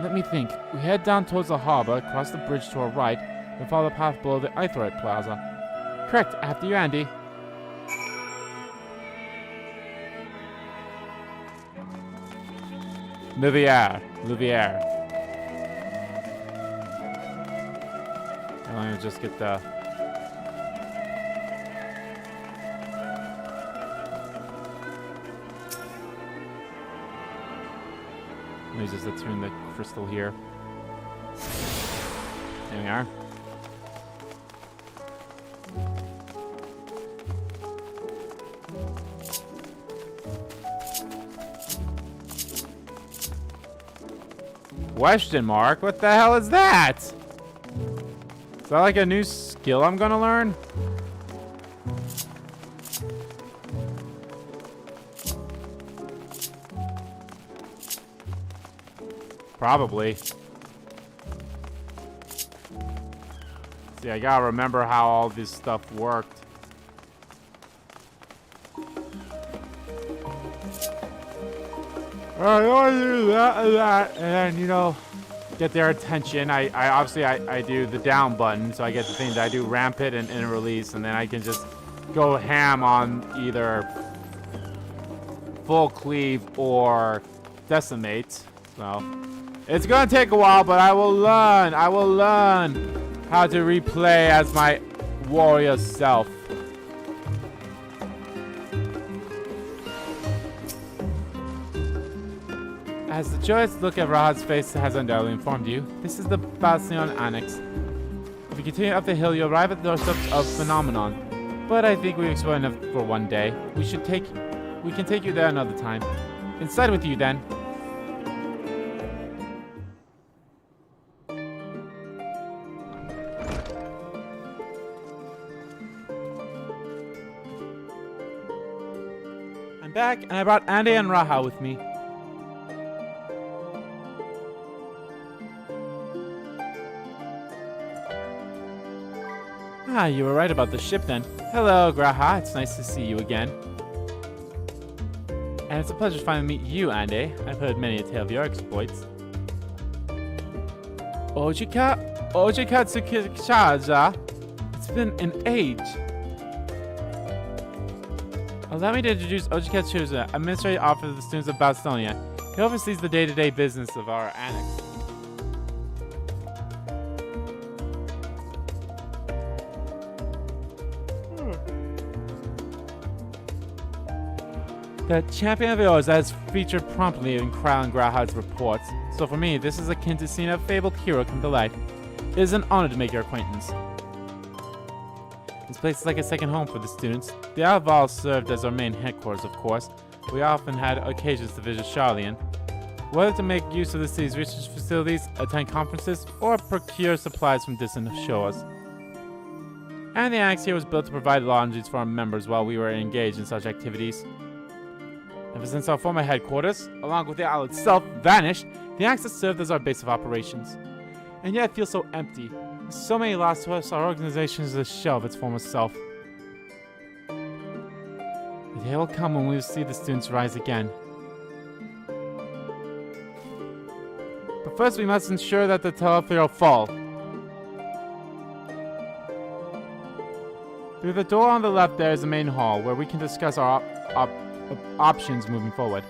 Let me think. We head down towards the harbor, cross the bridge to our right, and follow the path below the Aetheroid Plaza. Correct. After you, Andy. Louvier. Let me just get the... Let me just attune the crystal here. There we are. Question mark? What the hell is that? Is that like a new skill I'm gonna learn? Probably. See, I gotta remember how all this stuff worked. Alright, I want to do that and that, and then, you know, get their attention. I obviously do the down button, so I get the thing that I do rampant and release, and then I can just go ham on either full cleave or decimate. So it's gonna take a while, but I will learn how to replay as my warrior self. As the joyous look at Rahad's face has undoubtedly informed you, this is the Bastion Annex. If you continue up the hill, you'll arrive at the doorsteps of Phenomenon. But I think we've explored enough for one day. We can take you there another time. Inside with you then. I'm back, and I brought Andy and Raha with me. Ah, you were right about the ship then. Hello, Graha. It's nice to see you again. And it's a pleasure to finally meet you, Andy. I've heard many a tale of your exploits. Ojika Tsukichaja. It's been an age. Allow me to introduce Ojika Tsukichaja, administrative officer of the students of Bastonia. He oversees the day-to-day business of our annex. The champion of yours has featured promptly in Crown Grahad's reports, so for me, this is akin to seeing a fabled hero come to life. It is an honor to make your acquaintance. This place is like a second home for the students. The Alval served as our main headquarters, of course. We often had occasions to visit Charlian. Whether to make use of the city's research facilities, attend conferences, or procure supplies from distant shores. And the annex here was built to provide lodgings for our members while we were engaged in such activities. Ever since our former headquarters, along with the isle itself, vanished, the annex has served as our base of operations. And yet it feels so empty. With so many lost to us, our organization is a shell of its former self. The day will come when we will see the students rise again. But first we must ensure that the Telefero fall. Through the door on the left there is the main hall, where we can discuss our options moving forward.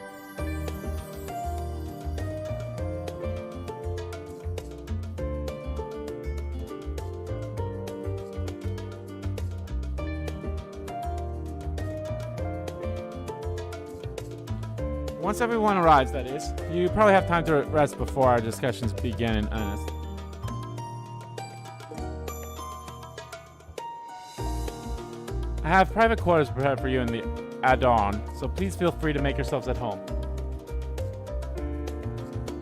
Once everyone arrives, that is, you probably have time to rest before our discussions begin in earnest. I have private quarters prepared for you in the Adon, so please feel free to make yourselves at home.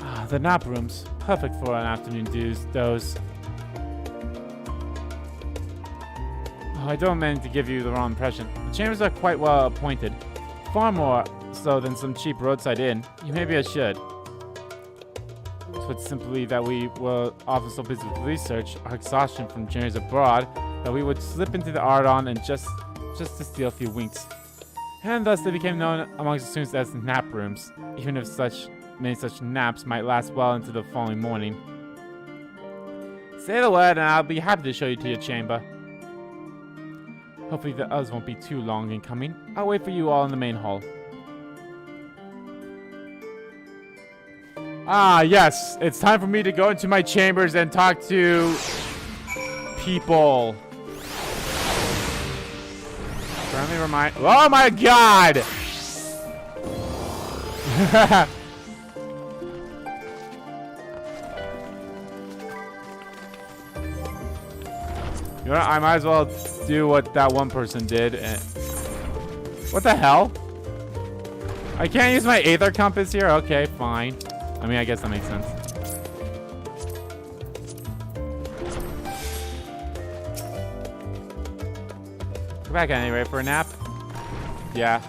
Ah, the nap rooms. Perfect for an afternoon doze. Oh, I don't mean to give you the wrong impression. The chambers are quite well appointed. Far more so than some cheap roadside inn. Maybe I should. But simply that we were often so busy with research, our exhaustion from journeys abroad, that we would slip into the Ardon and just to steal a few winks. And thus they became known amongst the students as nap rooms, even if many such naps might last well into the following morning. Say the word and I'll be happy to show you to your chamber. Hopefully the others won't be too long in coming. I'll wait for you all in the main hall. Ah, yes. It's time for me to go into my chambers and talk to people. Friendly remind. Oh my god! You know what? I might as well do what that one person did. And what the hell? I can't use my Aether compass here? Okay, fine. I mean, I guess that makes sense. Go back anyway for a nap. Yeah.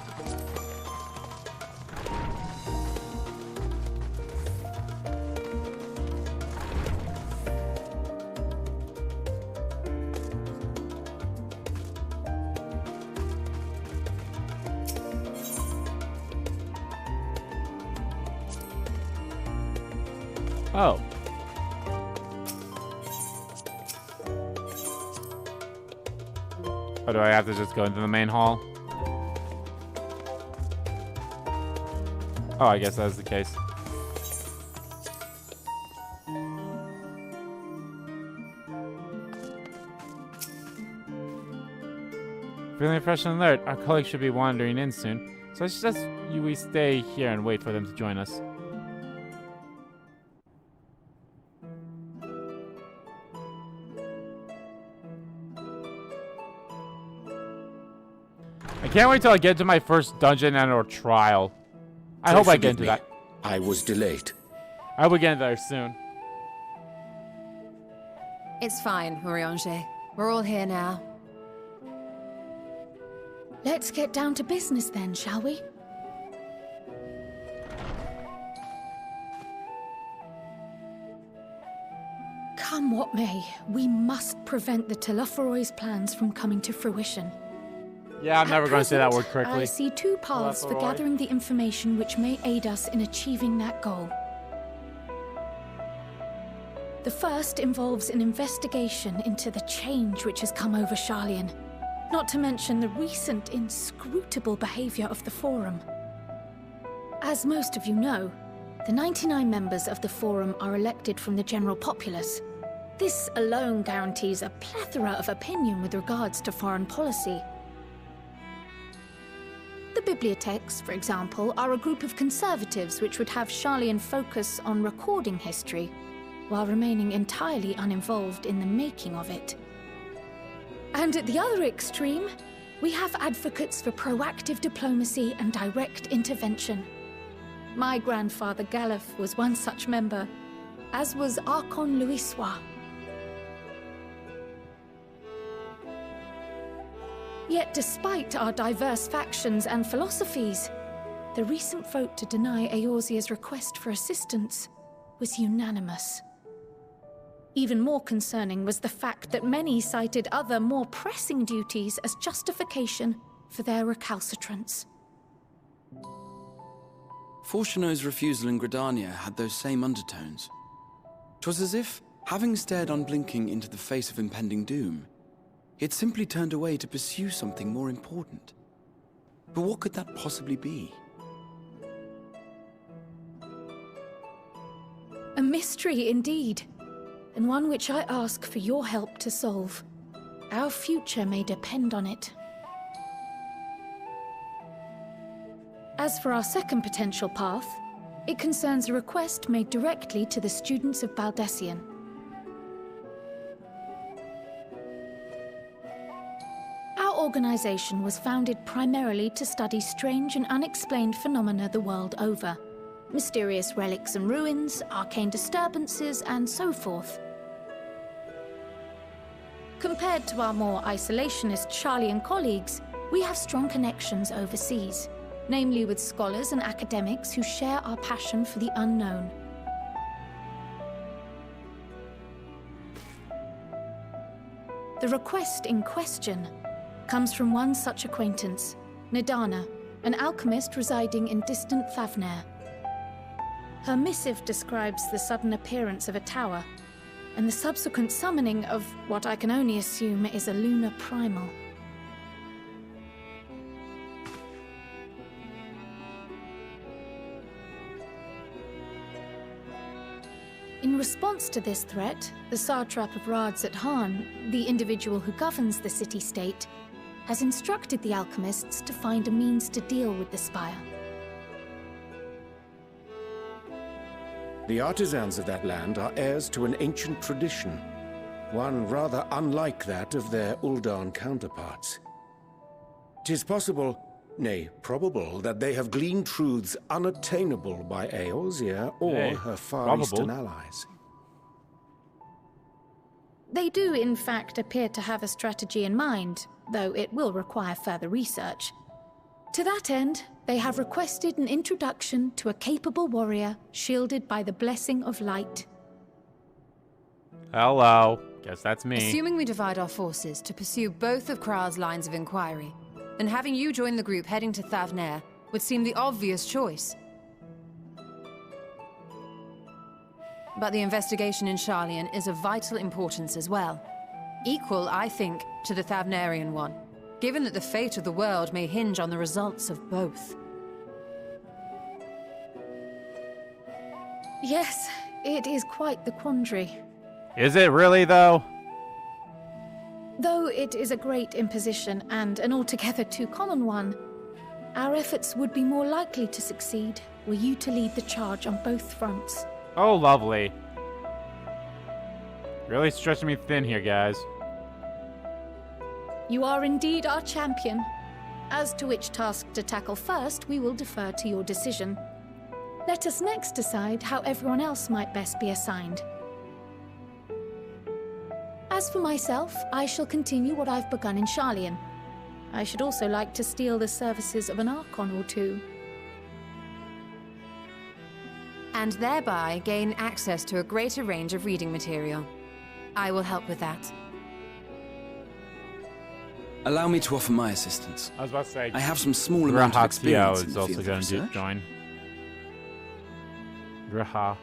Oh. Or do I have to just go into the main hall? Oh, I guess that's the case. Feeling fresh and alert, our colleagues should be wandering in soon. So I suggest we stay here and wait for them to join us. I can't wait till I get to my first dungeon and or trial. I hope I get into that. I was delayed. I will get in there soon. It's fine, Urianger. We're all here now. Let's get down to business then, shall we? Come what may, we must prevent the Telophoroid's plans from coming to fruition. Yeah, I'm never going to say that word correctly. I see two paths for gathering the information which may aid us in achieving that goal. The first involves an investigation into the change which has come over Sharlayan, not to mention the recent inscrutable behavior of the Forum. As most of you know, the 99 members of the Forum are elected from the general populace. This alone guarantees a plethora of opinion with regards to foreign policy. The bibliotheques, for example, are a group of conservatives which would have Sharlayan focus on recording history, while remaining entirely uninvolved in the making of it. And at the other extreme, we have advocates for proactive diplomacy and direct intervention. My grandfather Galef was one such member, as was Archon Louisois. Yet despite our diverse factions and philosophies, the recent vote to deny Eorzea's request for assistance was unanimous. Even more concerning was the fact that many cited other, more pressing duties as justification for their recalcitrance. Fortuno's refusal in Gridania had those same undertones. 'Twas as if, having stared unblinking into the face of impending doom, he had simply turned away to pursue something more important. But what could that possibly be? A mystery indeed, and one which I ask for your help to solve. Our future may depend on it. As for our second potential path, it concerns a request made directly to the students of Baldessian. Our organization was founded primarily to study strange and unexplained phenomena the world over. Mysterious relics and ruins, arcane disturbances, and so forth. Compared to our more isolationist Sharlayan colleagues, we have strong connections overseas, namely with scholars and academics who share our passion for the unknown. The request in question comes from one such acquaintance, Nidana, an alchemist residing in distant Thavnair. Her missive describes the sudden appearance of a tower, and the subsequent summoning of what I can only assume is a lunar primal. In response to this threat, the satrap of Radzat-Han, the individual who governs the city-state, has instructed the alchemists to find a means to deal with the spire. The artisans of that land are heirs to an ancient tradition, one rather unlike that of their Uldan counterparts. 'Tis possible, nay, probable, that they have gleaned truths unattainable by Eorzea or her Far Eastern allies. They do, in fact, appear to have a strategy in mind, though it will require further research. To that end, they have requested an introduction to a capable warrior shielded by the blessing of light. Hello. Guess that's me. Assuming we divide our forces to pursue both of Kral's lines of inquiry, then having you join the group heading to Thavnair would seem the obvious choice. But the investigation in Sharlayan is of vital importance as well. Equal, I think, to the Thavnarian one, given that the fate of the world may hinge on the results of both. Yes, it is quite the quandary. Is it really, though? Though it is a great imposition and an altogether too common one, our efforts would be more likely to succeed were you to lead the charge on both fronts. Oh, lovely. Really stretching me thin here, guys. You are indeed our champion. As to which task to tackle first, we will defer to your decision. Let us next decide how everyone else might best be assigned. As for myself, I shall continue what I've begun in Sharlayan. I should also like to steal the services of an Archon or two. And thereby gain access to a greater range of reading material. I will help with that. Allow me to offer my assistance. I was about to say, I have some small amount of experience in is the also field of going to research. join. Graha.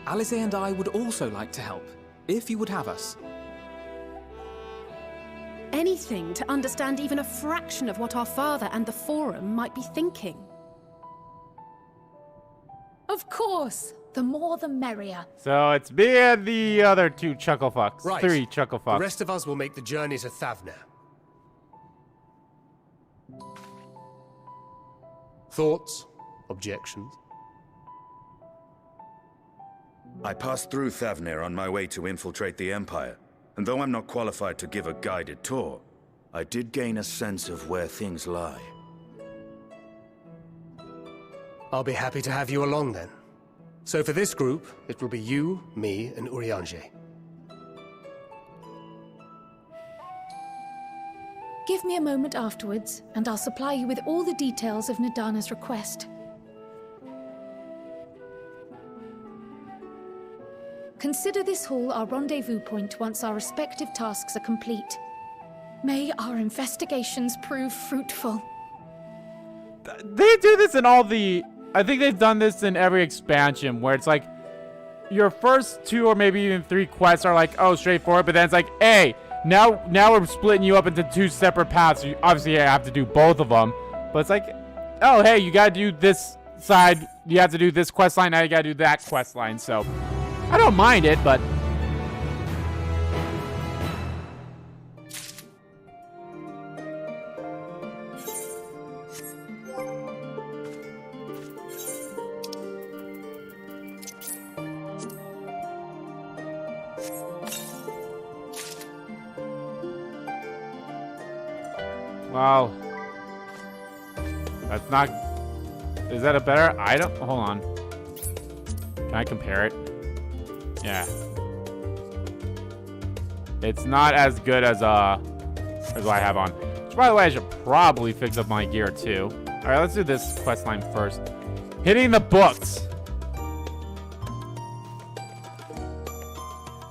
Alice and I would also like to help, if you would have us. Anything to understand even a fraction of what our father and the Forum might be thinking. Of course! The more the merrier. So it's me and the other two chucklefucks. Right. 3 chucklefucks. The rest of us will make the journey to Thavnair. Thoughts? Objections? I passed through Thavnair on my way to infiltrate the Empire, and though I'm not qualified to give a guided tour, I did gain a sense of where things lie. I'll be happy to have you along then. So for this group, it will be you, me, and Urianger. Give me a moment afterwards, and I'll supply you with all the details of Nadana's request. Consider this hall our rendezvous point once our respective tasks are complete. May our investigations prove fruitful. They do this in all the... I think they've done this in every expansion, where it's like, your first 2 or maybe even 3 quests are like, oh, straightforward, but then it's like, hey, now we're splitting you up into 2 separate paths. You obviously have to do both of them, but it's like, oh, hey, you gotta do this side, you have to do this quest line, now you gotta do that quest line, so I don't mind it, but... Well, that's not... Is that a better item? Hold on. Can I compare it? Yeah. It's not as good as what I have on. Which, by the way, I should probably fix up my gear too. All right, let's do this quest line first. Hitting the books.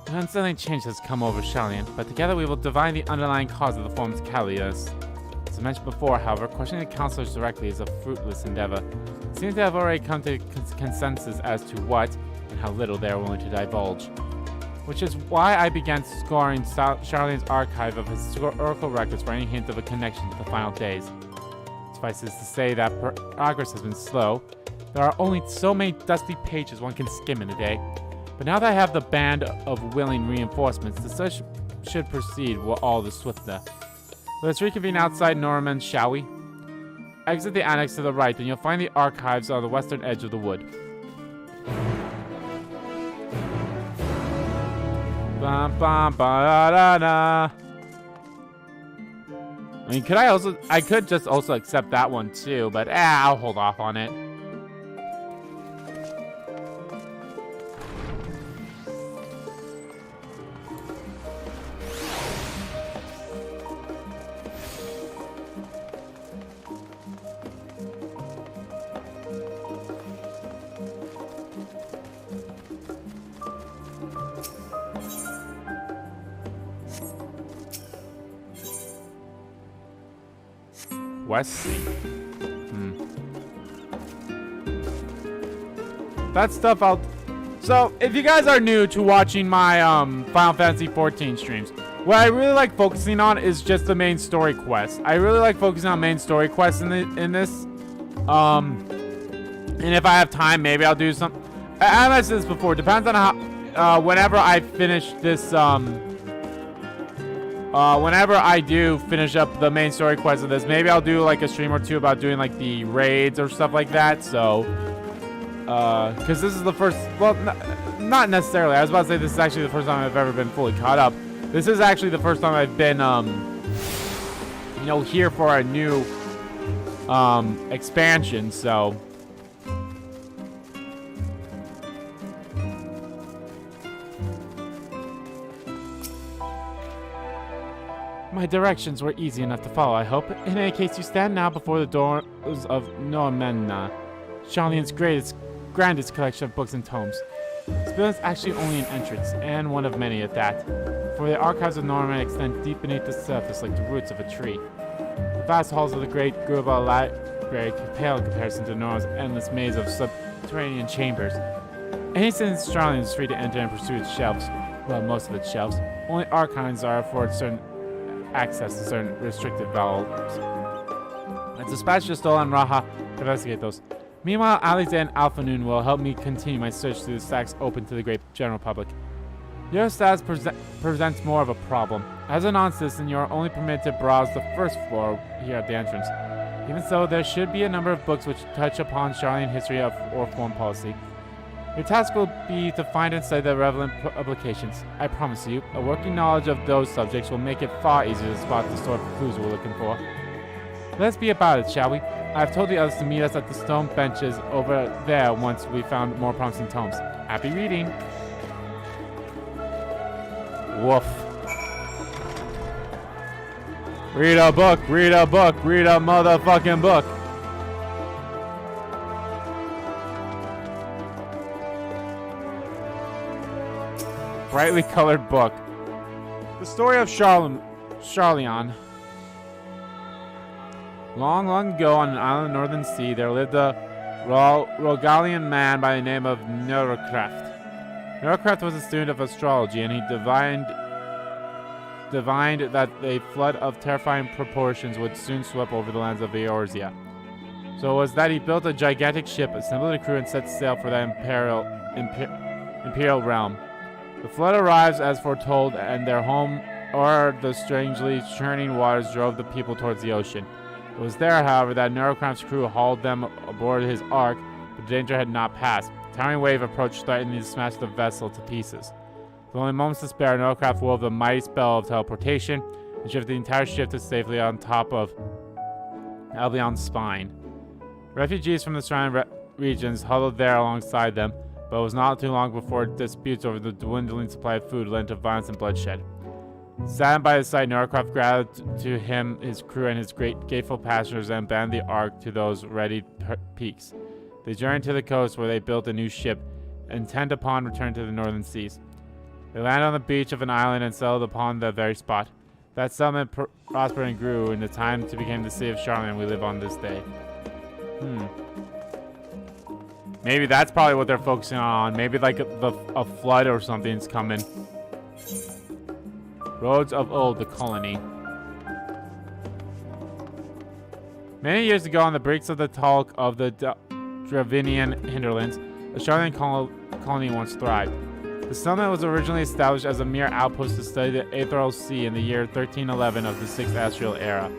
An unsettling change has come over Sharlayan, but together we will divine the underlying cause of the form's calamities. As I mentioned before, however, questioning the counselors directly is a fruitless endeavor. It seems to have already come to consensus as to what and how little they are willing to divulge. Which is why I began scouring Sharlayan's archive of historical records for any hint of a connection to the final days. Suffice it to say that progress has been slow, There are only so many dusty pages one can skim in a day. But now that I have the band of willing reinforcements, the search should proceed with all the swiftness. Let's reconvene outside Norman, shall we? Exit the annex to the right, and you'll find the archives on the western edge of the wood. Bum, bum, ba, da, da. I mean, I could just also accept that one too, but I'll hold off on it. Wesley. That stuff I'll... So, if you guys are new to watching my Final Fantasy 14 streams, what I really like focusing on is just the main story quest. I really like focusing on main story quests in this. And if I have time, maybe I'll do some... I've mentioned this before. Depends on how... whenever I finish this... whenever I do finish up the main story quest of this, maybe I'll do like a stream or two about doing like the raids or stuff like that. So, because this is the first, well, not necessarily. I was about to say this is actually the first time I've ever been fully caught up. This is actually the first time I've been, you know, here for a new expansion. So. My directions were easy enough to follow, I hope. In any case, you stand now before the doors of Normanna, Charlene's grandest collection of books and tomes. This building is actually only an entrance, and one of many at that, for the archives of Normanna extend deep beneath the surface like the roots of a tree. The vast halls of the great Grubba library pale in comparison to Normanna's endless maze of subterranean chambers. Any citizen in Charlene is free to enter and pursue its shelves. Well, most of its shelves. Only archives are afforded certain access to certain restricted vaults. Let's dispatch Justol and Raha to investigate those. Meanwhile, Alize and Alphanoon will help me continue my search through the stacks open to the great general public. Your status presents more of a problem. As a non-citizen, you are only permitted to browse the first floor here at the entrance. Even so, there should be a number of books which touch upon Charlenean history or foreign policy. Your task will be to find and study the relevant publications. I promise you, a working knowledge of those subjects will make it far easier to spot the sort of clues we're looking for. Let's be about it, shall we? I've told the others to meet us at the stone benches over there once we found more promising tomes. Happy reading! Woof. Read a book, read a book, read a motherfucking book! Brightly colored book. The story of Charleon. Long, long ago on an island in the Northern Sea, there lived a Rogalian man by the name of Neurocraft. Neurocraft was a student of astrology, and he divined that a flood of terrifying proportions would soon sweep over the lands of Eorzea. So it was that he built a gigantic ship, assembled a crew, and set sail for that imperial realm. The flood arrives as foretold, and their home or the strangely churning waters drove the people towards the ocean. It was there, however, that Neurocraft's crew hauled them aboard his ark, but the danger had not passed. A towering wave approached, threatening to smash the vessel to pieces. With only moments to spare, Neurocraft wove a mighty spell of teleportation and shifted the entire ship to safely on top of Albion's spine. Refugees from the surrounding regions huddled there alongside them, but it was not too long before disputes over the dwindling supply of food led to violence and bloodshed. Saddened by his sight, Neurocraft gathered to him his crew and his grateful passengers and abandoned the ark to those ready peaks. They journeyed to the coast where they built a new ship, intent upon return to the northern seas. They landed on the beach of an island and settled upon that very spot. That settlement prospered and grew in the time to become the city of Charlene we live on this day. Maybe that's probably what they're focusing on. Maybe like a flood or something's coming. Roads of old, the colony. Many years ago, on the breaks of the talk of the Dravinian hinterlands, a Charlian colony once thrived. The settlement was originally established as a mere outpost to study the Aetheral Sea in the year 1311 of the 6th Astral Era.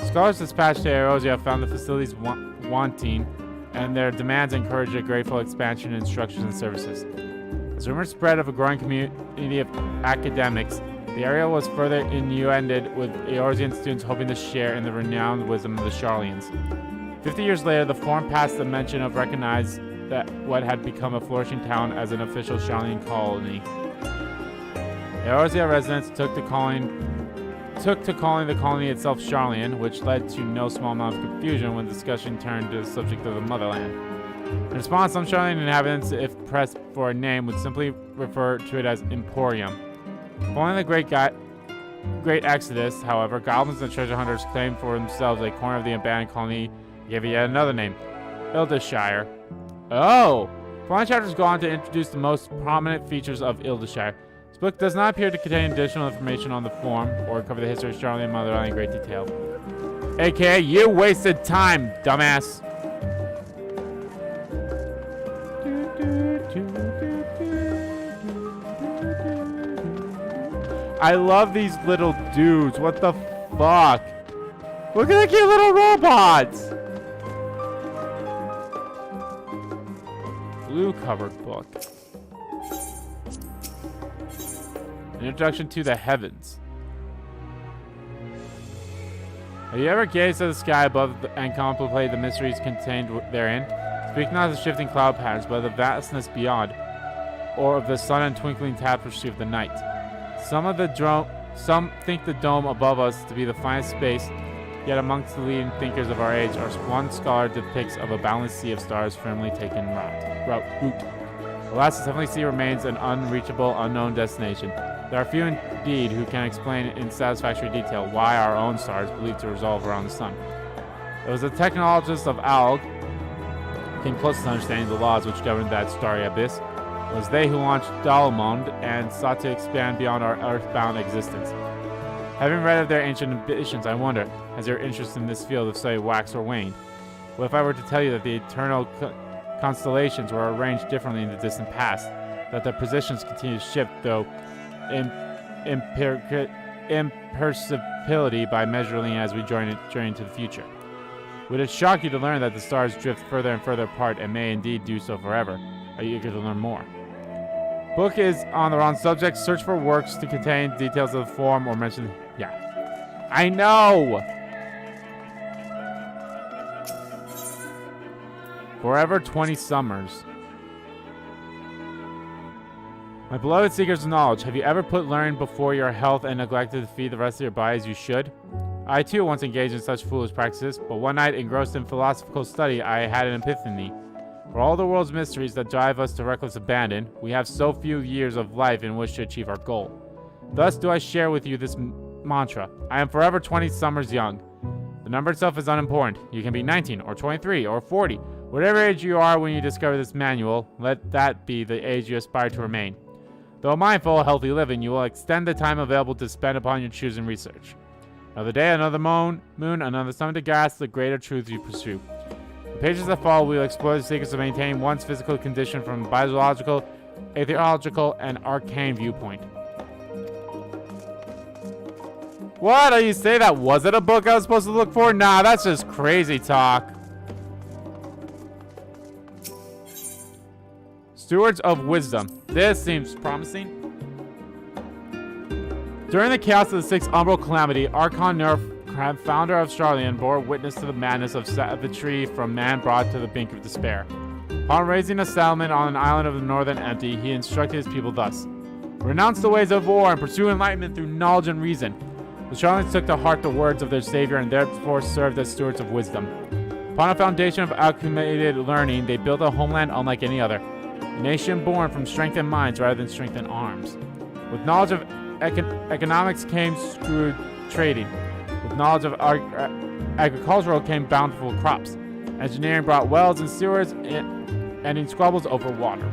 Scholars dispatched to Eorzea found the facilities wanting, and their demands encouraged a grateful expansion in instruction and services. As rumors spread of a growing community of academics, the area was further inundated with Eorzean students hoping to share in the renowned wisdom of the Charlians. 50 years later, the forum passed the mention of recognized that what had become a flourishing town as an official Charlian colony. Eorzea residents took to calling the colony itself Charlian, which led to no small amount of confusion when discussion turned to the subject of the motherland. In response, some Charlian inhabitants, if pressed for a name, would simply refer to it as Emporium. Following the Great Exodus, however, goblins and treasure hunters claimed for themselves a corner of the abandoned colony, gave it yet another name, Ildeshire. Oh! Following chapters go on to introduce the most prominent features of Ildeshire. This book does not appear to contain additional information on the form or cover the history of Charlian Motherland in great detail. AKA, you wasted time, dumbass! I love these little dudes. What the fuck? Look at the cute little robots! Blue covered book. An introduction to the heavens. Have you ever gazed at the sky above and contemplated the mysteries contained therein? Speak not of the shifting cloud patterns, but of the vastness beyond, or of the sun and twinkling tapestry of the night. Some think the dome above us to be the finest space, yet amongst the leading thinkers of our age, one scholar depicts of a boundless sea of stars firmly taken root. Alas, the heavenly sea remains an unreachable, unknown destination. There are few indeed who can explain in satisfactory detail why our own stars believed to revolve around the sun. It was the technologist of Alg, came closest to understanding the laws which govern that starry abyss. It was they who launched Dalmond and sought to expand beyond our earthbound existence. Having read of their ancient ambitions, I wonder, has your interest in this field of study waxed or waned? What if I were to tell you that the eternal constellations were arranged differently in the distant past, that their positions continue to shift, though imperceptibly by measuring as we journey into the future? Would it shock you to learn that the stars drift further and further apart and may indeed do so forever? Are you eager to learn more? Book is on the wrong subject. Search for works to contain details of the form or mention. Yeah. I know! Forever 20 summers. My beloved seekers of knowledge, have you ever put learning before your health and neglected to feed the rest of your body as you should? I too once engaged in such foolish practices, but one night, engrossed in philosophical study, I had an epiphany. For all the world's mysteries that drive us to reckless abandon, we have so few years of life in which to achieve our goal. Thus do I share with you this mantra. I am forever 20 summers young. The number itself is unimportant. You can be 19, or 23, or 40. Whatever age you are when you discover this manual, let that be the age you aspire to remain. Though mindful of healthy living, you will extend the time available to spend upon your choosing research. Another day, another moon, another summit to grasp the greater truths you pursue. The pages that follow will explore the secrets of maintaining one's physical condition from a biological, atheological, and arcane viewpoint. What? Are you saying that wasn't a book I was supposed to look for? Nah, that's just crazy talk. Stewards of Wisdom. This seems promising. During the chaos of the Sixth Umbral Calamity, Archon Nerf, founder of Charlian, bore witness to the madness of savagery from man brought to the brink of despair. Upon raising a settlement on an island of the northern empty, he instructed his people thus: renounce the ways of war and pursue enlightenment through knowledge and reason. The Charlians took to heart the words of their savior and therefore served as stewards of wisdom. Upon a foundation of accumulated learning, they built a homeland unlike any other. A nation born from strengthened minds rather than strengthened arms. With knowledge of economics came shrewd trading. With knowledge of agricultural came bountiful crops. Engineering brought wells and sewers, ending squabbles over water.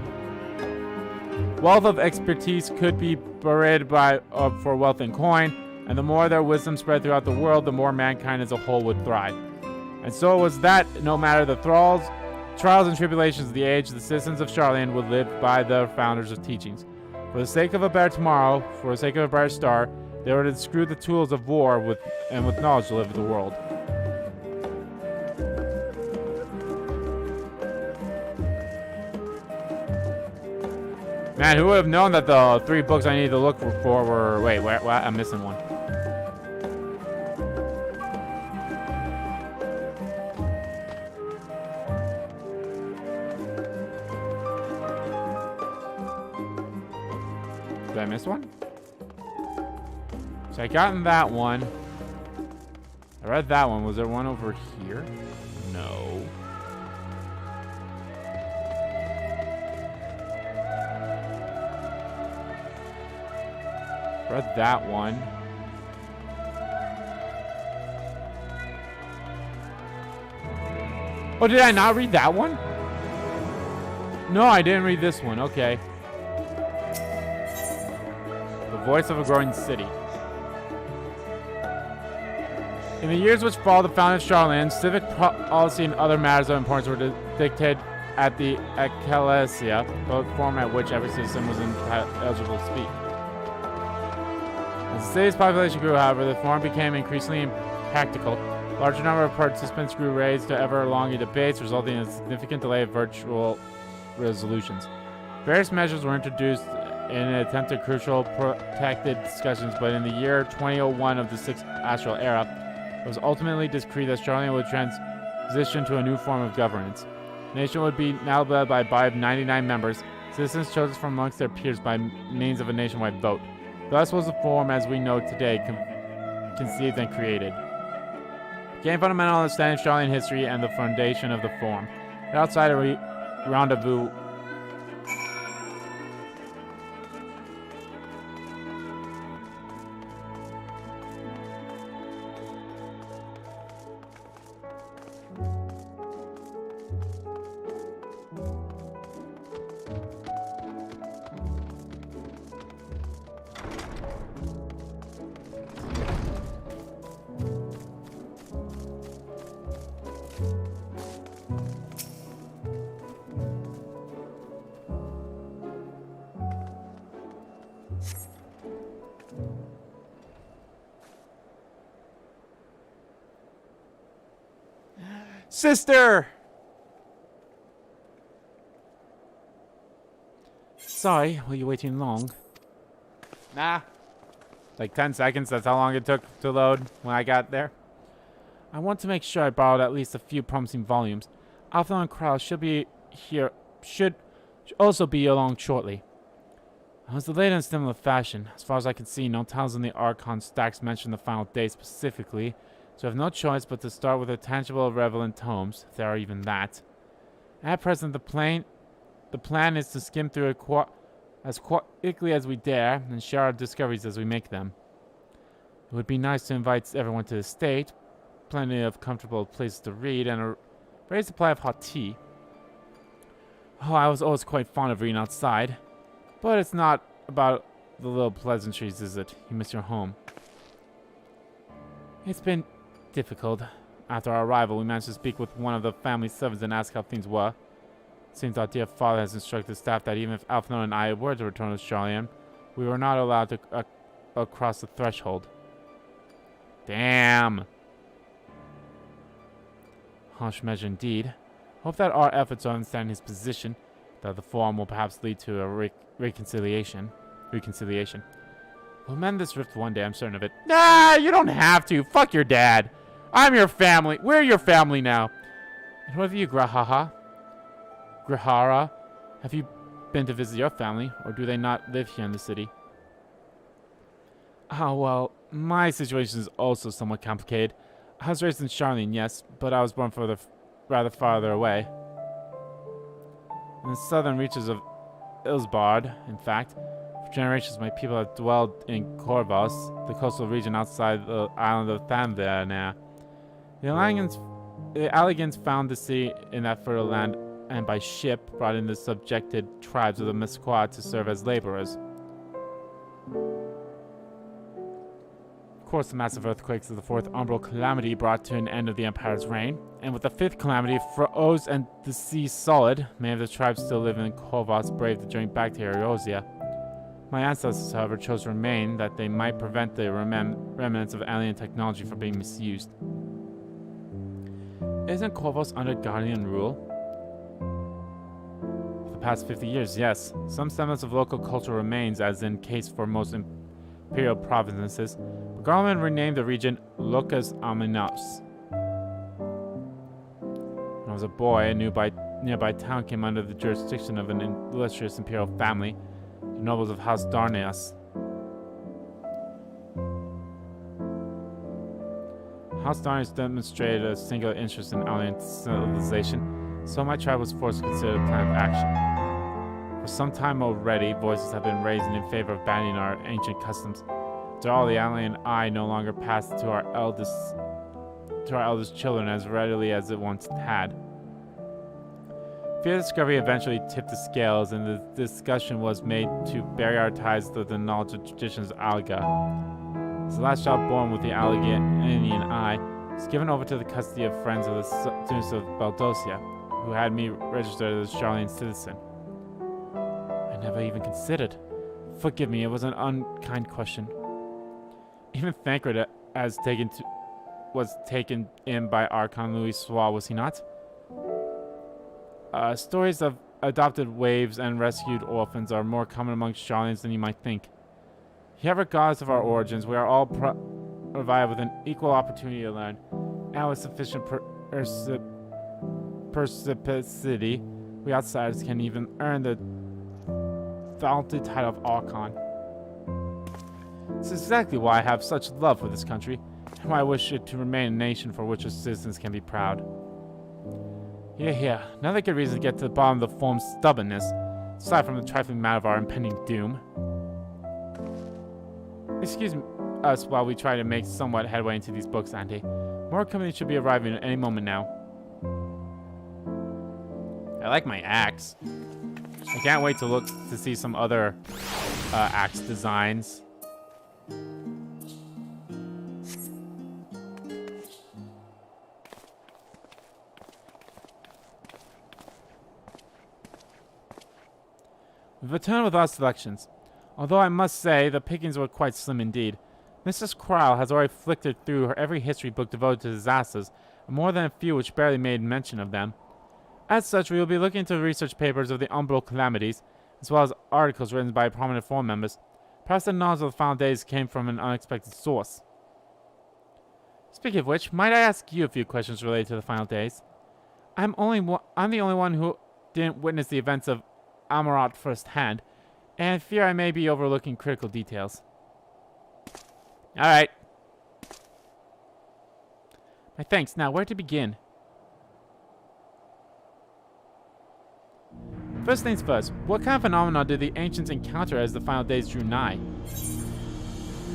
Wealth of expertise could be buried for wealth and coin, and the more their wisdom spread throughout the world, the more mankind as a whole would thrive. And so it was that, no matter the thralls, trials and tribulations of the age, the citizens of Charlian would live by the founders of teachings. For the sake of a better tomorrow, for the sake of a brighter star, they were to screw the tools of war with knowledge to live in the world. Man, who would have known that the 3 books I needed to look for were... Wait, what? I'm missing one. Did I miss one? So I gotten that one. I read that one. Was there one over here? No. Read that one. Oh, did I not read that one? No, I didn't read this one. Okay. The voice of a growing city. In the years which followed the founding of Charlian, civic policy and other matters of importance were dictated at the Ecclesia, the form at which every citizen was eligible to speak. As the city's population grew, however, the forum became increasingly impractical. A larger number of participants grew raised to ever-longer debates, resulting in a significant delay of virtual resolutions. Various measures were introduced in an attempt at crucial protected discussions, but in the year 2001 of the 6th Astral Era, it was ultimately decreed that Charlian would transition to a new form of governance. The nation would be now led by a body of 99 members, citizens chosen from amongst their peers by means of a nationwide vote. Thus was the form as we know it today conceived and created. Gain fundamental understanding of Charlian history and the foundation of the form. Outside a rendezvous. Sister! Sorry, were you waiting long? Nah. Like 10 seconds, that's how long it took to load when I got there. I want to make sure I borrowed at least a few promising volumes. Alpha and Krauss should also be along shortly. I was delayed in a similar fashion. As far as I can see, no tiles in the Archon stacks mention the final date specifically, so I have no choice but to start with the tangible relevant tomes, if there are even that. At present, the plan is to skim through it as quickly as we dare and share our discoveries as we make them. It would be nice to invite everyone to the estate, plenty of comfortable places to read, and a great supply of hot tea. Oh, I was always quite fond of reading outside, but it's not about the little pleasantries, is it? You miss your home. It's been difficult. After our arrival, we managed to speak with one of the family servants and ask how things were. It seems our dear father has instructed staff that even if Alphonse and I were to return to Charlian, we were not allowed to across the threshold. Damn. Harsh measure indeed. Hope that our efforts to understand his position, that the forum will perhaps lead to a reconciliation. We'll mend this rift one day, I'm certain of it. Nah, you don't have to. Fuck your dad. I'm your family. We're your family now. And what of you, Grahara? Have you been to visit your family, or do they not live here in the city? Oh, well, my situation is also somewhat complicated. I was raised in Charlian, yes, but I was born rather farther away. In the southern reaches of Ilsbard, in fact. For generations, my people have dwelled in Corvos, the coastal region outside the island of Thanverna. The Alligans found the city in that fertile land, and by ship brought in the subjected tribes of the Mesquite to serve as laborers. Of course, the massive earthquakes of the fourth umbral calamity brought to an end of the Empire's reign, and with the fifth calamity froze and the sea solid, many of the tribes still living in Kovos braved the journey back to Eorzea. My ancestors, however, chose to remain that they might prevent the remnants of alien technology from being misused. Isn't Kovos under Guardian rule? For the past 50 years, yes. Some semblance of local culture remains, as in case for most imperial provinces, but Garland renamed the region Locus Aminos. When I was a boy, a nearby town came under the jurisdiction of an illustrious imperial family, the nobles of House Darneas. House Darneas demonstrated a singular interest in alien civilization, so my tribe was forced to consider a plan of action. For some time already, voices have been raised in favor of banning our ancient customs. After all, the alien eye no longer passed to our eldest children as readily as it once had. Fear discovery eventually tipped the scales, and the discussion was made to bury our ties to the knowledge of traditions of Alga. As the last child born with the Alganian eye, was given over to the custody of friends of the students of Baldosia, who had me registered as a Charlian citizen. I never even considered. Forgive me, it was an unkind question. Even Thancred was taken in by Archon Louis Soir, was he not? Stories of adopted waves and rescued orphans are more common amongst Charlians than you might think. Yet regardless of our origins, we are all provided with an equal opportunity to learn, and with sufficient perspicacity, we outsiders can even earn the vaunted title of Archon. This is exactly why I have such love for this country, and why I wish it to remain a nation for which its citizens can be proud. Here, another good reason to get to the bottom of the form's stubbornness, aside from the trifling matter of our impending doom. Excuse us while we try to make somewhat headway into these books, Auntie. More company should be arriving at any moment now. I like my axe. I can't wait to see some other axe designs. We've returned with our selections. Although I must say, the pickings were quite slim indeed. Mrs. Crowell has already flickered through every history book devoted to disasters, and more than a few which barely made mention of them. As such, we will be looking into research papers of the umbral calamities, as well as articles written by prominent forum members. Perhaps the knowledge of the final days came from an unexpected source. Speaking of which, might I ask you a few questions related to the final days? I'm the only one who didn't witness the events of Amarat firsthand, and I fear I may be overlooking critical details. Alright. My thanks. Now, where to begin? First things first, what kind of phenomena did the ancients encounter as the final days drew nigh?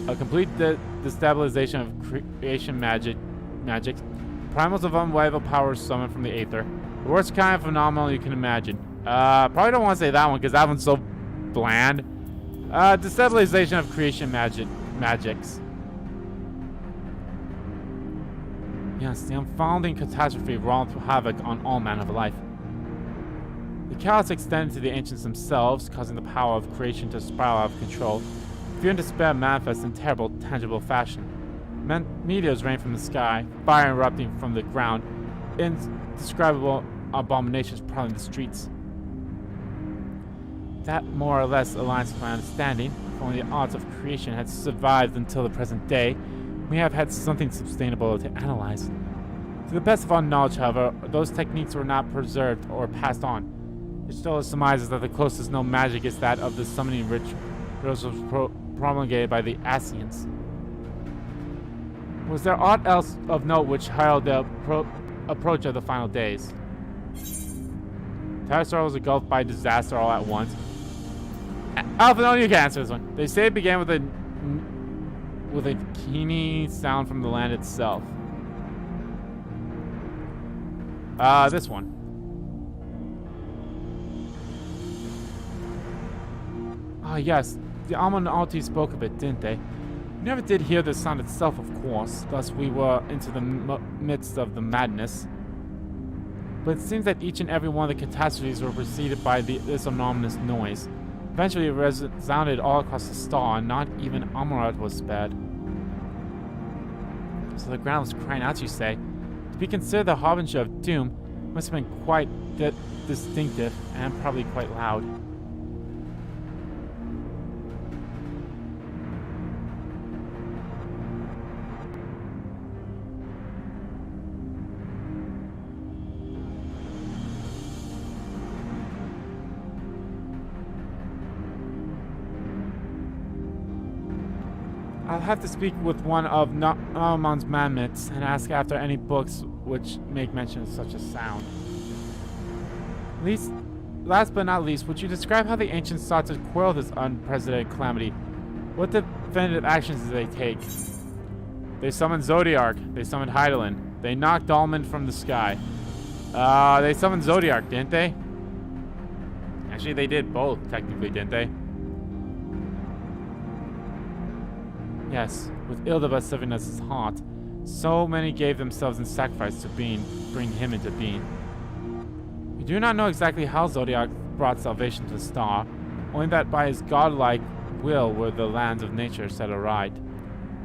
A complete destabilization of creation magic, primals of unrivalable powers summoned from the Aether. The worst kind of phenomenon you can imagine. Probably don't want to say that one because that one's so bland. Destabilization of creation magics. Yes, the unfolding catastrophe wrought havoc on all manner of life. The chaos extended to the ancients themselves, causing the power of creation to spiral out of control. Fear and despair manifest in terrible, tangible fashion. Meteors rain from the sky, fire erupting from the ground, indescribable abominations prowling the streets. That more or less aligns with my understanding. If only the odds of creation had survived until the present day, we have had something sustainable to analyze. To the best of our knowledge, however, those techniques were not preserved or passed on. It still surmises that the closest known magic is that of the summoning rituals promulgated by the Asians. Was there aught else of note which heralded the approach of the final days? Terrasor was engulfed by disaster all at once. Alpha, you can answer this one. They say it began with a keening sound from the land itself. This one. Ah, yes. The Almanalti spoke of it, didn't they? We never did hear the sound itself, of course, thus we were into the midst of the madness. But it seems that each and every one of the catastrophes were preceded by this ominous noise. Eventually it resounded all across the star, and not even Amarat was spared. So the ground was crying out, you say? To be considered the harbinger of doom, must have been quite distinctive, and probably quite loud. I'll have to speak with one of Narimon's mammoths and ask after any books which make mention of such a sound. Last but not least, would you describe how the ancients sought to quell this unprecedented calamity? What definitive actions did they take? They summoned Zodiark. They summoned Hydaelyn. They knocked Almond from the sky. They summoned Zodiark, didn't they? Actually, they did both, technically, didn't they? Yes, with Ildibus serving as his heart, so many gave themselves in sacrifice to bring him into being. We do not know exactly how Zodiac brought salvation to the star, only that by his godlike will were the lands of nature set aright.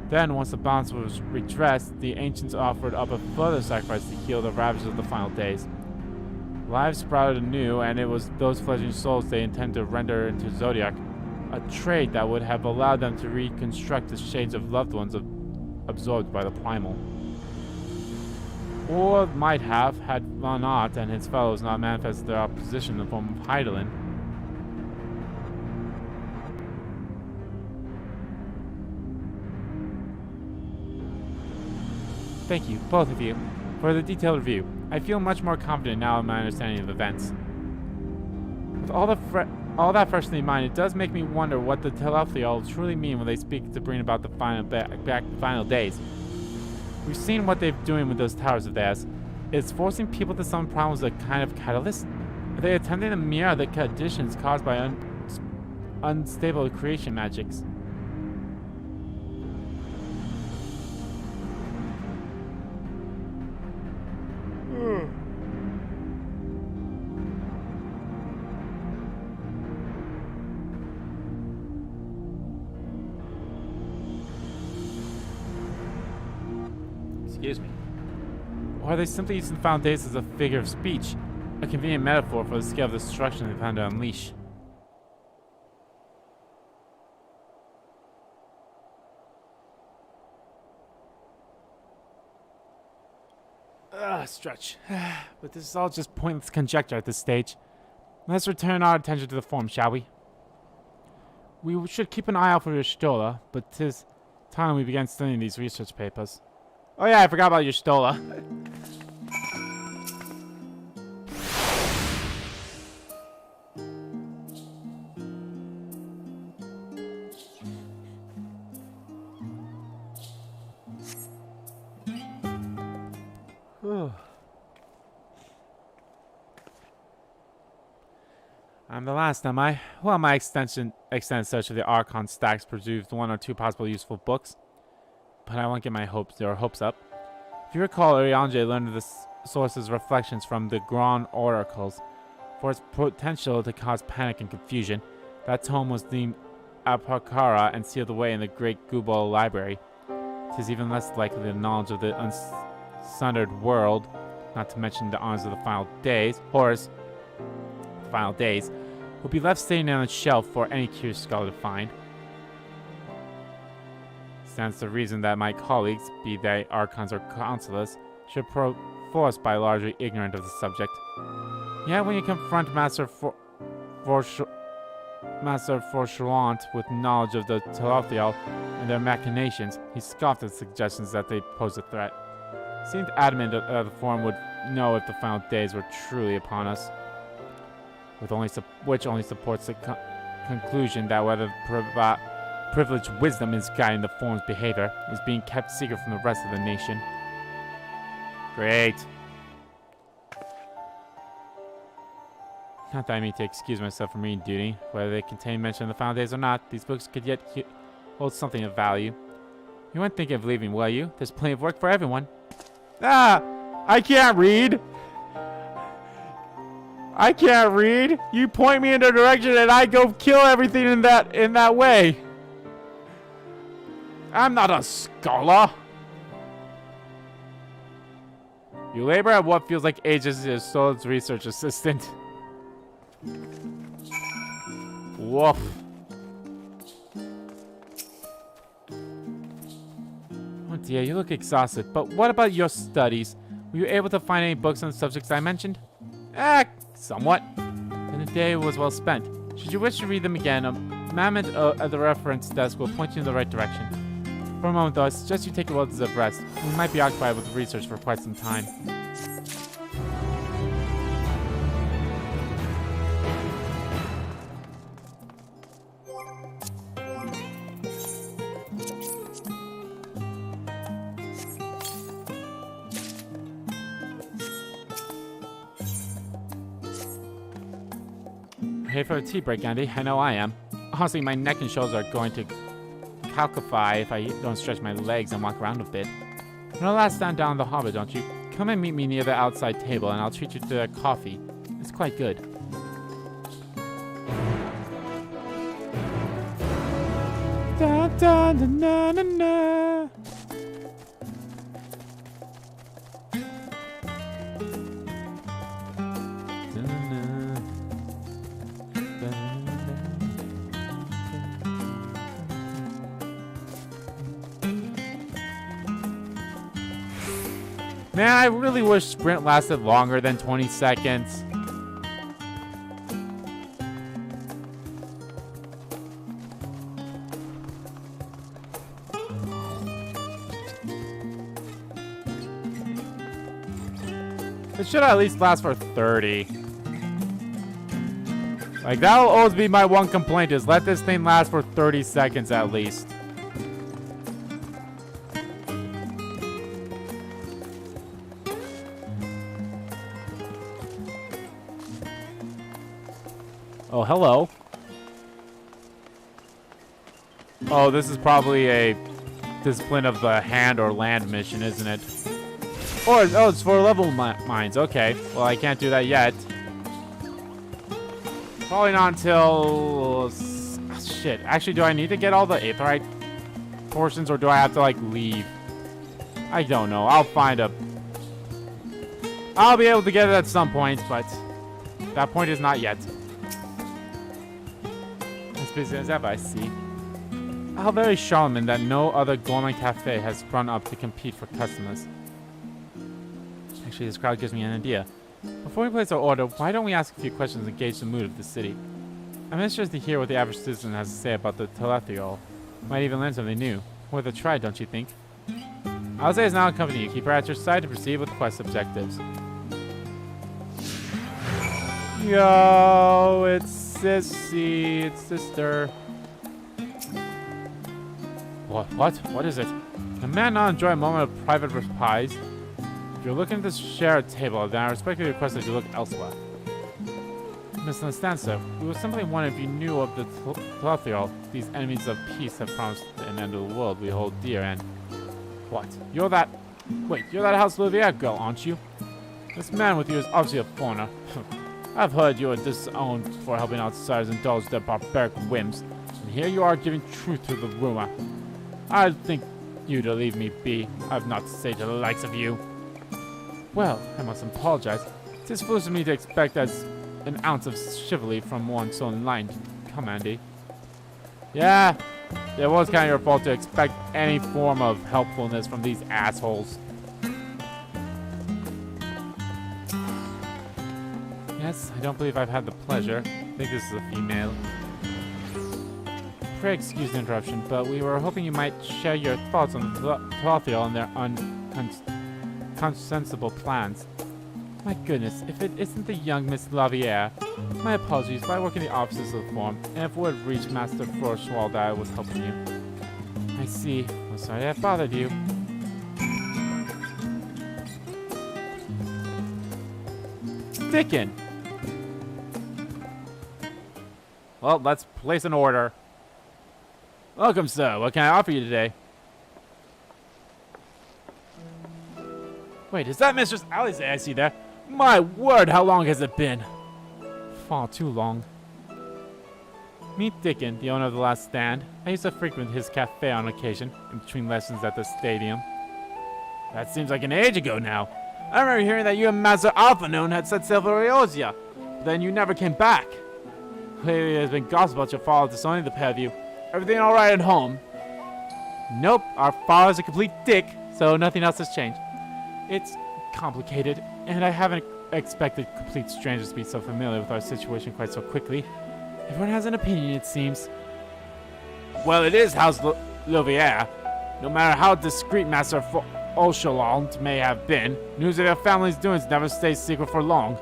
Then, once the balance was redressed, the ancients offered up a further sacrifice to heal the ravages of the final days. Lives sprouted anew, and it was those fledgling souls they intended to render into Zodiac, a trade that would have allowed them to reconstruct the shades of loved ones absorbed by the primal. Or might have, had Von Ott and his fellows not manifested their opposition in the form of Hydaelyn. Thank you, both of you, for the detailed review. I feel much more confident now in my understanding of events. With all that freshly in mind, it does make me wonder what the Telephial truly mean when they speak to bring about the final days. We've seen what they're doing with those towers of theirs. Is forcing people to summon problems a kind of catalyst? Are they attempting to mirror the conditions caused by unstable creation magics? Excuse me. Or are they simply using the final days as a figure of speech? A convenient metaphor for the scale of destruction they plan to unleash. Stretch. But this is all just pointless conjecture at this stage. Let's return our attention to the form, shall we? We should keep an eye out for your Stola, but 'tis time we began studying these research papers. Oh yeah, I forgot about your Stola. I'm the last, am I? Well, my extended search of the Archon stacks produced one or two possible useful books, but I won't get my hopes up. If you recall, Urianger learned of the source's reflections from the Grand Oracles. For its potential to cause panic and confusion, that tome was deemed Apokara and sealed away in the Great Gubal Library. 'Tis even less likely the knowledge of the unsundered world, not to mention the honors of the final days, Horus, the final days, will be left sitting on a shelf for any curious scholar to find. Stands to reason that my colleagues, be they archons or counselors, should perforce be largely ignorant of the subject. Yet when you confront Master Forchoulant with knowledge of the Telephial and their machinations, he scoffed at suggestions that they posed a threat. He seemed adamant that the Forum would know if the final days were truly upon us, which only supports the conclusion that whether privileged wisdom is guiding the Forum's behavior is being kept secret from the rest of the nation. Great. Not that I mean to excuse myself from reading duty. Whether they contain mention of the final days or not, these books could yet hold something of value. You weren't thinking of leaving, were you? There's plenty of work for everyone. Ah! I can't read! I can't read! You point me in a direction and I go kill everything in that way! I'm not a scholar! You labor at what feels like ages as Solid's research assistant. Woof. Oh dear, you look exhausted. But what about your studies? Were you able to find any books on the subjects I mentioned? Somewhat. Then the day was well spent. Should you wish to read them again, a mammoth at the reference desk will point you in the right direction. For a moment though, I suggest you take a well-deserved rest. We might be occupied with research for quite some time. Ready for a tea break, Andy? I know I am. Honestly, my neck and shoulders are going to calcify if I don't stretch my legs and walk around a bit. You know, last stand down the harbor, don't you? Come and meet me near the outside table, and I'll treat you to a coffee. It's quite good. Da, da, da, na, na, na. Man, I really wish sprint lasted longer than 20 seconds. It should at least last for 30. Like, that'll always be my one complaint, is let this thing last for 30 seconds at least. Oh, hello. Oh, this is probably a discipline of the hand or land mission, isn't it? Or, oh, it's for level mines. Okay. Well, I can't do that yet. Probably not until... shit. Actually, do I need to get all the aetheryte portions, or do I have to, like, leave? I don't know. I'll find a... I'll be able to get it at some point, but that point is not yet. As busy as ever, I see. How very charming that no other gourmet cafe has sprung up to compete for customers. Actually, this crowd gives me an idea. Before we place our order, why don't we ask a few questions and gauge the mood of the city? I'm interested to hear what the average citizen has to say about the Telethiol. Might even learn something new. Worth a try, don't you think? I'll say it's now accompany you. Keep her at your side to proceed with quest objectives. Yo, it's Sissy. It's sister. What? What is it? Can a man not enjoy a moment of private reprise? If you're looking to share a table, then I respectfully request that you look elsewhere. Misunderstand, sir. We were simply wondering if you knew of the Telethiol. These enemies of peace have promised an end of the world we hold dear, and... What? You're that... Wait, you're that House Livier girl, aren't you? This man with you is obviously a foreigner. I've heard you are disowned for helping outsiders indulge their barbaric whims, and here you are giving truth to the rumor. I think you to leave me be. I've not to say to the likes of you. Well, I must apologize. It is foolish of me to expect as an ounce of chivalry from one so enlightened. Come, Andy. Yeah, it was kind of your fault to expect any form of helpfulness from these assholes. Yes, I don't believe I've had the pleasure. I think this is a female. Pray excuse the interruption, but we were hoping you might share your thoughts on the Telethiol and their unconsensible plans. My goodness, if it isn't the young Miss Lavier. My apologies, but I work in the offices of the Forum, and if word reached Master Froschwald that I was helping you. I see. I'm sorry I bothered you. Stickin'! Well, let's place an order. Welcome, sir. What can I offer you today? Wait, is that Mistress Alice I see there? My word, how long has it been? Far too long. Meet Dickon, the owner of the Last Stand. I used to frequent his cafe on occasion, in between lessons at the stadium. That seems like an age ago now. I remember hearing that you and Master Alphanoon had set sail for Eosia. Then you never came back. Lately there's been gossip about your father disowning the pair of you. Everything alright at home? Nope, our father's a complete dick, so nothing else has changed. It's complicated, and I haven't expected complete strangers to be so familiar with our situation quite so quickly. Everyone has an opinion, it seems. Well, it is House Louviere. No matter how discreet Master Ochelant may have been, news of your family's doings never stays secret for long.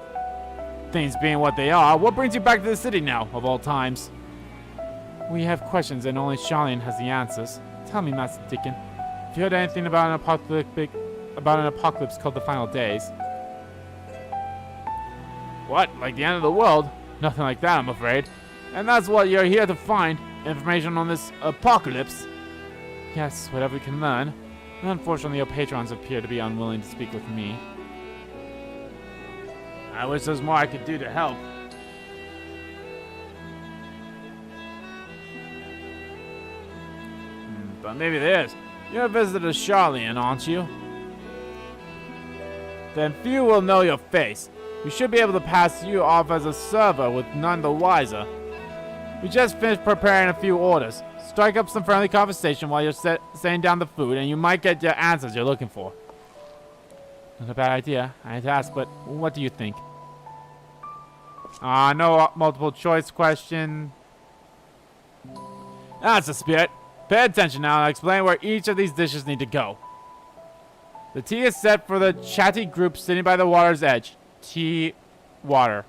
Things being what they are, what brings you back to the city now, of all times? We have questions, and only Charlene has the answers. Tell me, Master Dickon, have you heard anything about an apocalypse called the Final Days? What? Like the end of the world? Nothing like that, I'm afraid. And that's what you're here to find, information on this apocalypse. Yes, whatever we can learn. Unfortunately, your patrons appear to be unwilling to speak with me. I wish there was more I could do to help. But maybe there is. You're a visitor to Charlene, aren't you? Then few will know your face. We should be able to pass you off as a server with none the wiser. We just finished preparing a few orders. Strike up some friendly conversation while you're setting down the food, and you might get the answers you're looking for. Not a bad idea. I had to ask, but what do you think? No multiple choice question. That's the spirit. Pay attention now and I'll explain where each of these dishes need to go. The tea is set for the chatty group sitting by the water's edge. Tea, water.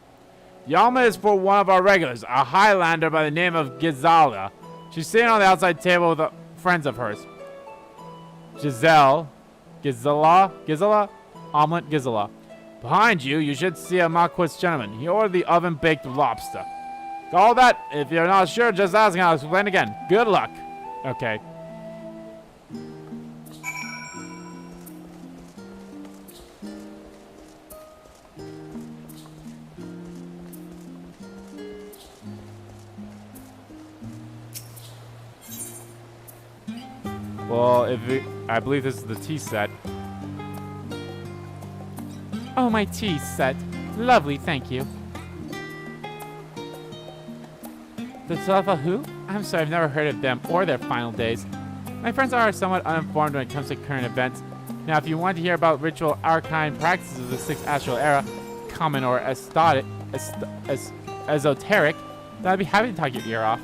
The omelet is for one of our regulars, a Highlander by the name of Gizala. She's sitting on the outside table with friends of hers. Gizala, omelet Gizala. Behind you, you should see a Marquis gentleman. He ordered the oven-baked lobster. Got all that? If you're not sure, just ask and I'll explain again. Good luck. Okay. Well, I believe this is the tea set. Oh, my tea set. Lovely, thank you. The Tulafa who? I'm sorry, I've never heard of them or their final days. My friends are somewhat uninformed when it comes to current events. Now, if you want to hear about ritual arcane practices of the 6th Astral Era, common or esoteric, then I'd be happy to talk your ear off.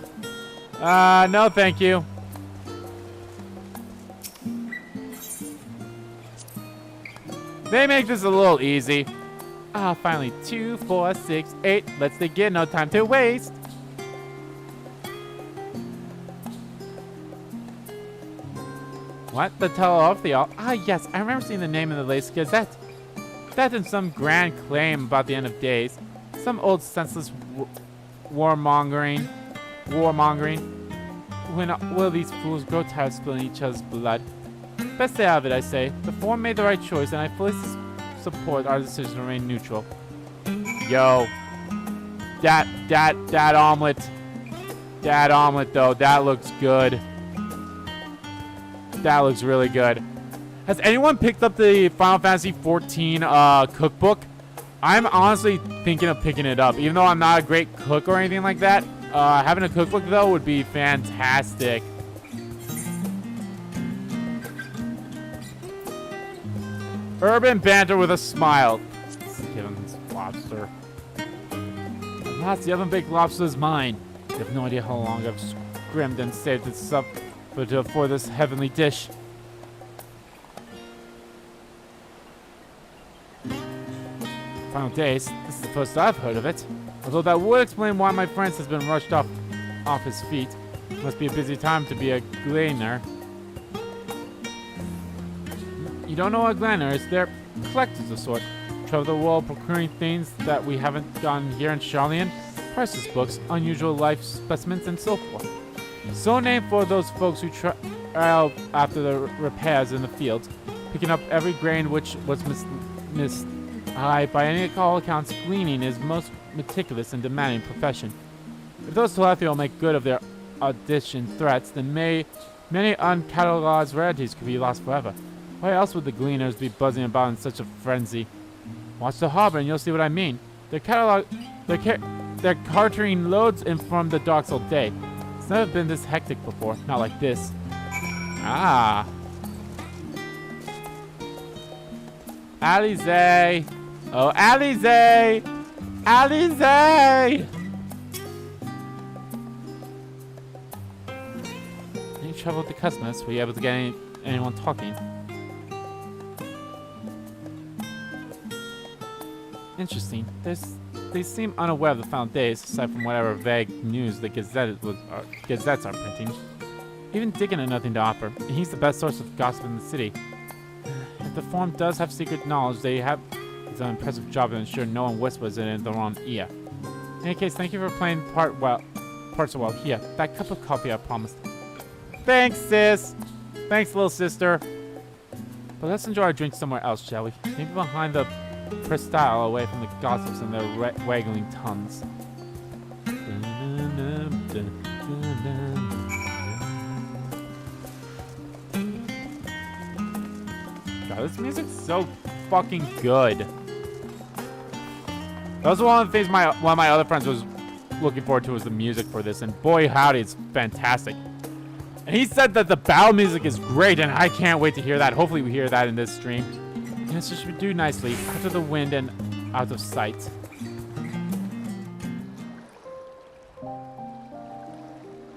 No thank you. They make this a little easy. Finally, 2, 4, 6, 8. Let's begin, no time to waste. What? The Teleophial? Yes, I remember seeing the name in the latest Gazette. That and some grand claim about the end of days. Some old senseless warmongering. When will these fools grow tired of spilling each other's blood? Best stay out of it, I say. The forum made the right choice, and I fully support our decision to remain neutral. Yo. That omelet. That omelet, though, that looks good. That looks really good. Has anyone picked up the Final Fantasy XIV cookbook? I'm honestly thinking of picking it up. Even though I'm not a great cook or anything like that, having a cookbook, though, would be fantastic. Urban banter with a smile. Let's give him this lobster. That's the oven-baked lobster is mine. You have no idea how long I've scrimmed and saved this up for this heavenly dish. Final days. This is the first I've heard of it. Although that would explain why my friend has been rushed off his feet. Must be a busy time to be a gleaner. You don't know what a gleaner is? They're collectors of sort. Travel the world procuring things that we haven't gotten here in Charlene. Priceless books, unusual life specimens, and so forth. So named for those folks who trail after the repairs in the fields. picking up every grain which was missed. By any all accounts, gleaning is most meticulous and demanding profession. If those telepathy will make good of their audition threats, then many uncatalogued rarities could be lost forever. Why else would the gleaners be buzzing about in such a frenzy? Watch the harbor and you'll see what I mean. They're cartering loads in from the docks all day. It's never been this hectic before, not like this. Ah. Alize! Oh, Alize! Alize! Any trouble with the customers? Were you able to get anyone talking? Interesting. They seem unaware of the found days, aside from whatever vague news the gazettes are printing. Even Dickon had nothing to offer, and he's the best source of gossip in the city. If the Forum does have secret knowledge, they have done an impressive job to ensure no one whispers it in the wrong ear. In any case, thank you for playing parts so well. Here, that cup of coffee I promised. Thanks, sis! Thanks, little sister! But let's enjoy our drink somewhere else, shall we? Maybe behind the peristyle, away from the gossips and their waggling tongues. God, this music's so fucking good. That was one of the things one of my other friends was looking forward to, was the music for this, and boy howdy, it's fantastic. And he said that the battle music is great, and I can't wait to hear that. Hopefully we hear that in this stream. Yes, it should do nicely, out of the wind and out of sight.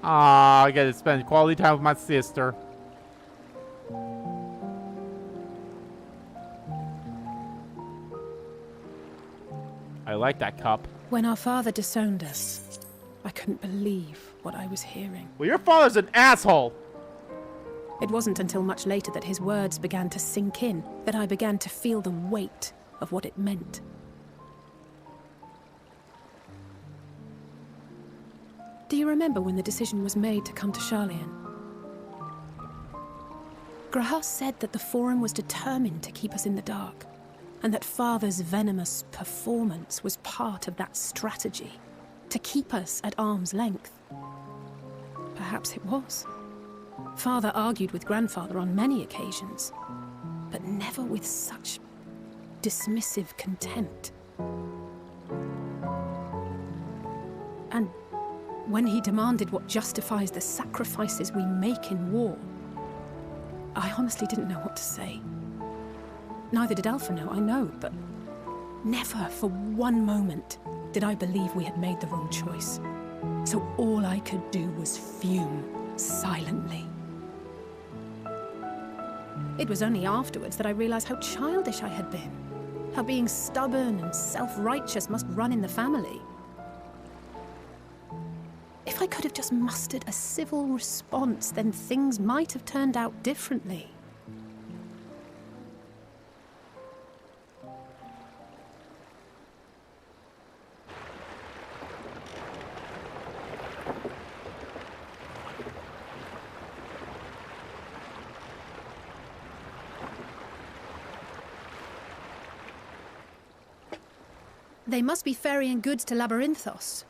Ah, I get to spend quality time with my sister. I like that cup. When our father disowned us, I couldn't believe what I was hearing. Well, your father's an asshole! It wasn't until much later that his words began to sink in, that I began to feel the weight of what it meant. Do you remember when the decision was made to come to Charlian? Grahas said that the Forum was determined to keep us in the dark, and that Father's venomous performance was part of that strategy, to keep us at arm's length. Perhaps it was. Father argued with Grandfather on many occasions, but never with such dismissive contempt. And when he demanded what justifies the sacrifices we make in war, I honestly didn't know what to say. Neither did Alpha know, I know, but never for one moment did I believe we had made the wrong choice. So all I could do was fume silently. It was only afterwards that I realized how childish I had been, how being stubborn and self-righteous must run in the family. If I could have just mustered a civil response, then things might have turned out differently. They must be ferrying goods to Labyrinthos.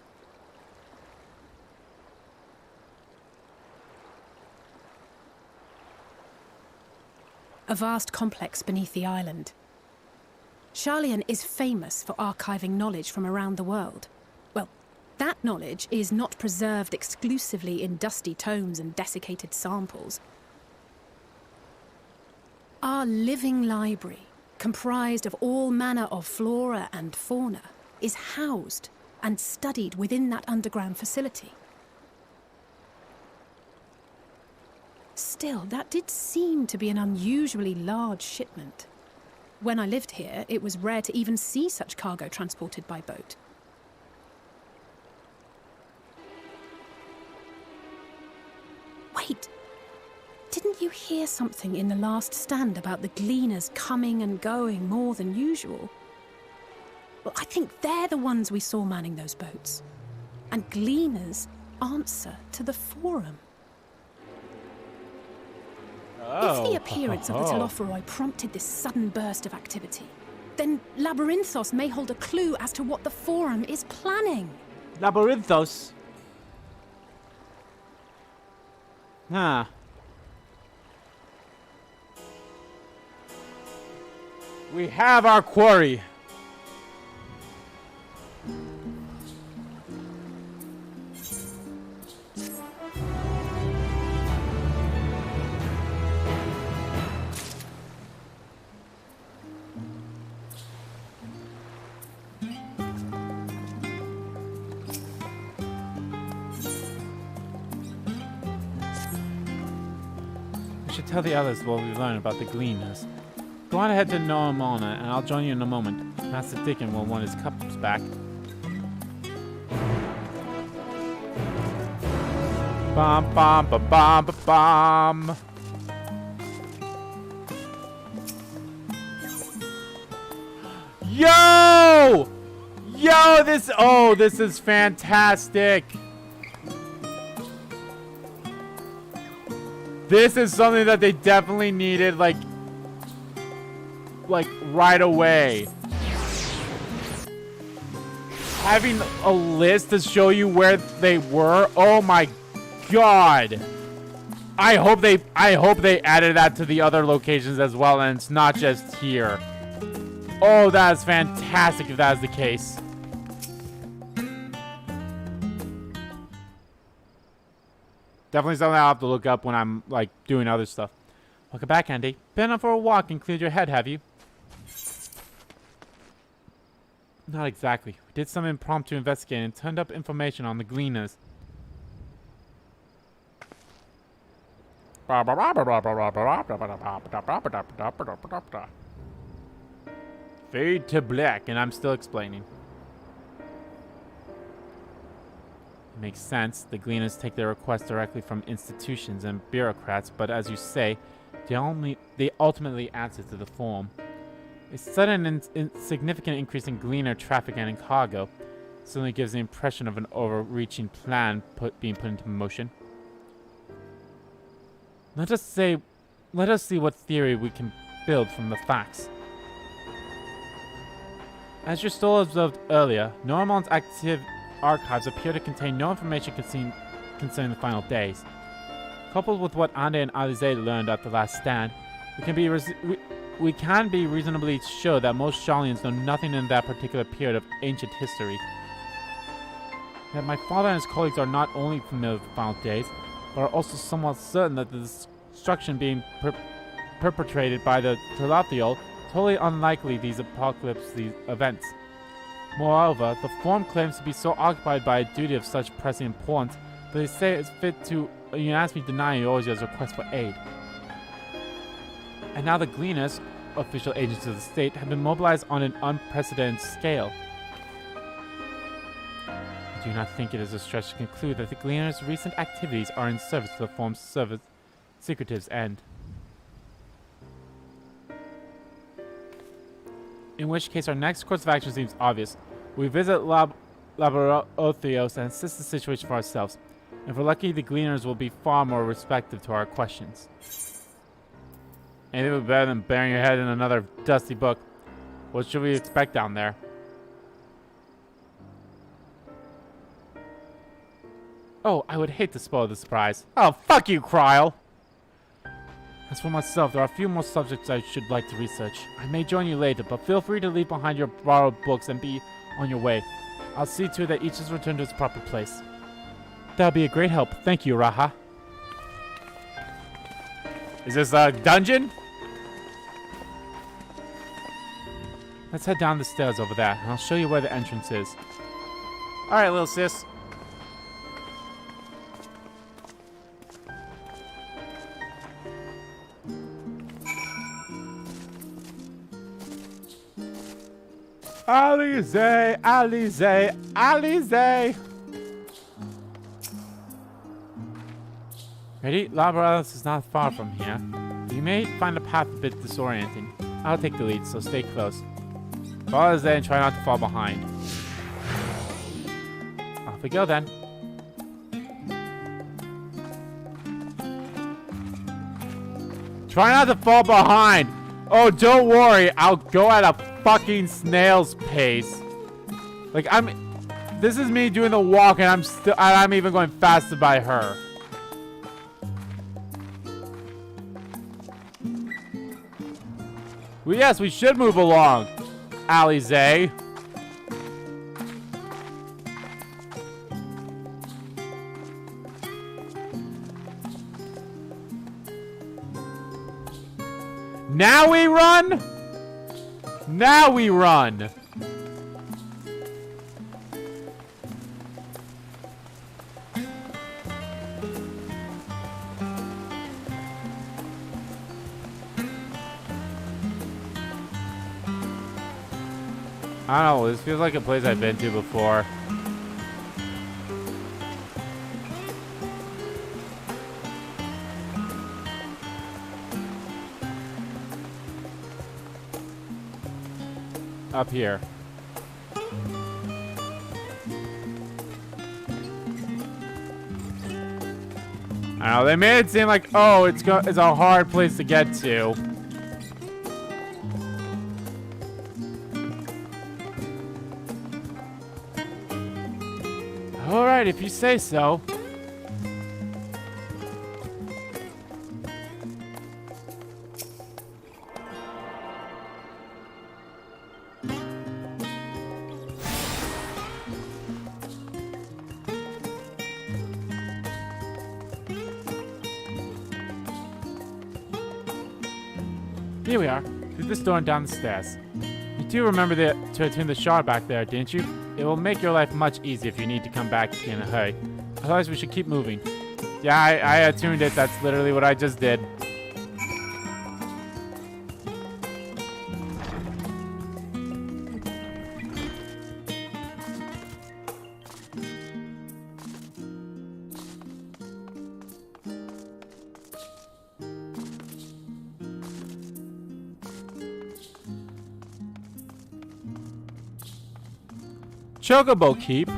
A vast complex beneath the island. Charlian is famous for archiving knowledge from around the world. Well, that knowledge is not preserved exclusively in dusty tomes and desiccated samples. Our living library, comprised of all manner of flora and fauna, is housed and studied within that underground facility. Still, that did seem to be an unusually large shipment. When I lived here, it was rare to even see such cargo transported by boat. Wait! Didn't you hear something in the last stand about the gleaners coming and going more than usual? Well, I think they're the ones we saw manning those boats. And gleaners answer to the Forum. Oh. If the appearance of the Telophoroi prompted this sudden burst of activity, then Labyrinthos may hold a clue as to what the Forum is planning. Labyrinthos? Huh. We have our quarry. We should tell the others what we've learned about the Gleaners. Go on ahead to Noamona, and I'll join you in a moment. Master Dickon will want his cups back. Bum bum ba bum ba bum. Yo! Yo, this is fantastic. This is something that they definitely needed, like right away. Having a list to show you where they were. Oh my god. I hope they added that to the other locations as well, and it's not just here. Oh, that is fantastic if that is the case. Definitely something I'll have to look up when I'm like doing other stuff. Welcome back, Andy. Been out for a walk and cleared your head, have you? Not exactly. We did some impromptu investigating and turned up information on the Gleaners. Fade to black, and I'm still explaining. It makes sense. The Gleaners take their requests directly from institutions and bureaucrats, but as you say, they ultimately answer to the Forum. A sudden and significant increase in Gleaner traffic and in cargo certainly gives the impression of an overreaching plan being put into motion. Let us see what theory we can build from the facts. As you still observed earlier, Noramon's active archives appear to contain no information concerning the final days. Coupled with what Ande and Alize learned at the last stand, we can be reasonably sure that most Sharlayans know nothing in that particular period of ancient history. Yet my father and his colleagues are not only familiar with the final days, but are also somewhat certain that the destruction being perpetrated by the Telathiel totally unlikely these events. Moreover, the Forum claims to be so occupied by a duty of such pressing importance that they say it's fit to unanimously deny Eorzea's request for aid. And now the Gleaners, official agents of the state, have been mobilized on an unprecedented scale. I do not think it is a stretch to conclude that the Gleaners' recent activities are in service to the Forum's secretive's end. In which case, our next course of action seems obvious. We visit Labyrinthos and assess the situation for ourselves. If we're lucky, the Gleaners will be far more receptive to our questions. Anything would be better than burying your head in another dusty book. What should we expect down there? Oh, I would hate to spoil the surprise. Oh, fuck you, Kryl! As for myself, there are a few more subjects I should like to research. I may join you later, but feel free to leave behind your borrowed books and be on your way. I'll see to it that each is returned to its proper place. That'll be a great help. Thank you, Raha. Is this a dungeon? Let's head down the stairs over there, and I'll show you where the entrance is. Alright, little sis. Alize, Alize, Alize! Ready? Labyrinthos is not far from here. You may find the path a bit disorienting. I'll take the lead, so stay close. Follow Alize and try not to fall behind. Off we go then. Try not to fall behind. Oh, don't worry. I'll go at a fucking snail's pace. Like, this is me doing the walk, and I'm even going faster by her. Well, yes, we should move along, Alize. Now we run? Now we run. I don't know, this feels like a place I've been to before. Up here. I don't know, they made it seem like, oh, it's a hard place to get to. Alright, if you say so. Here we are, through this door and down the stairs. You do remember to attune the shard back there, didn't you? It will make your life much easier if you need to come back in a hurry. Otherwise, we should keep moving. Yeah, I attuned it. That's literally what I just did. Chocobo Keep.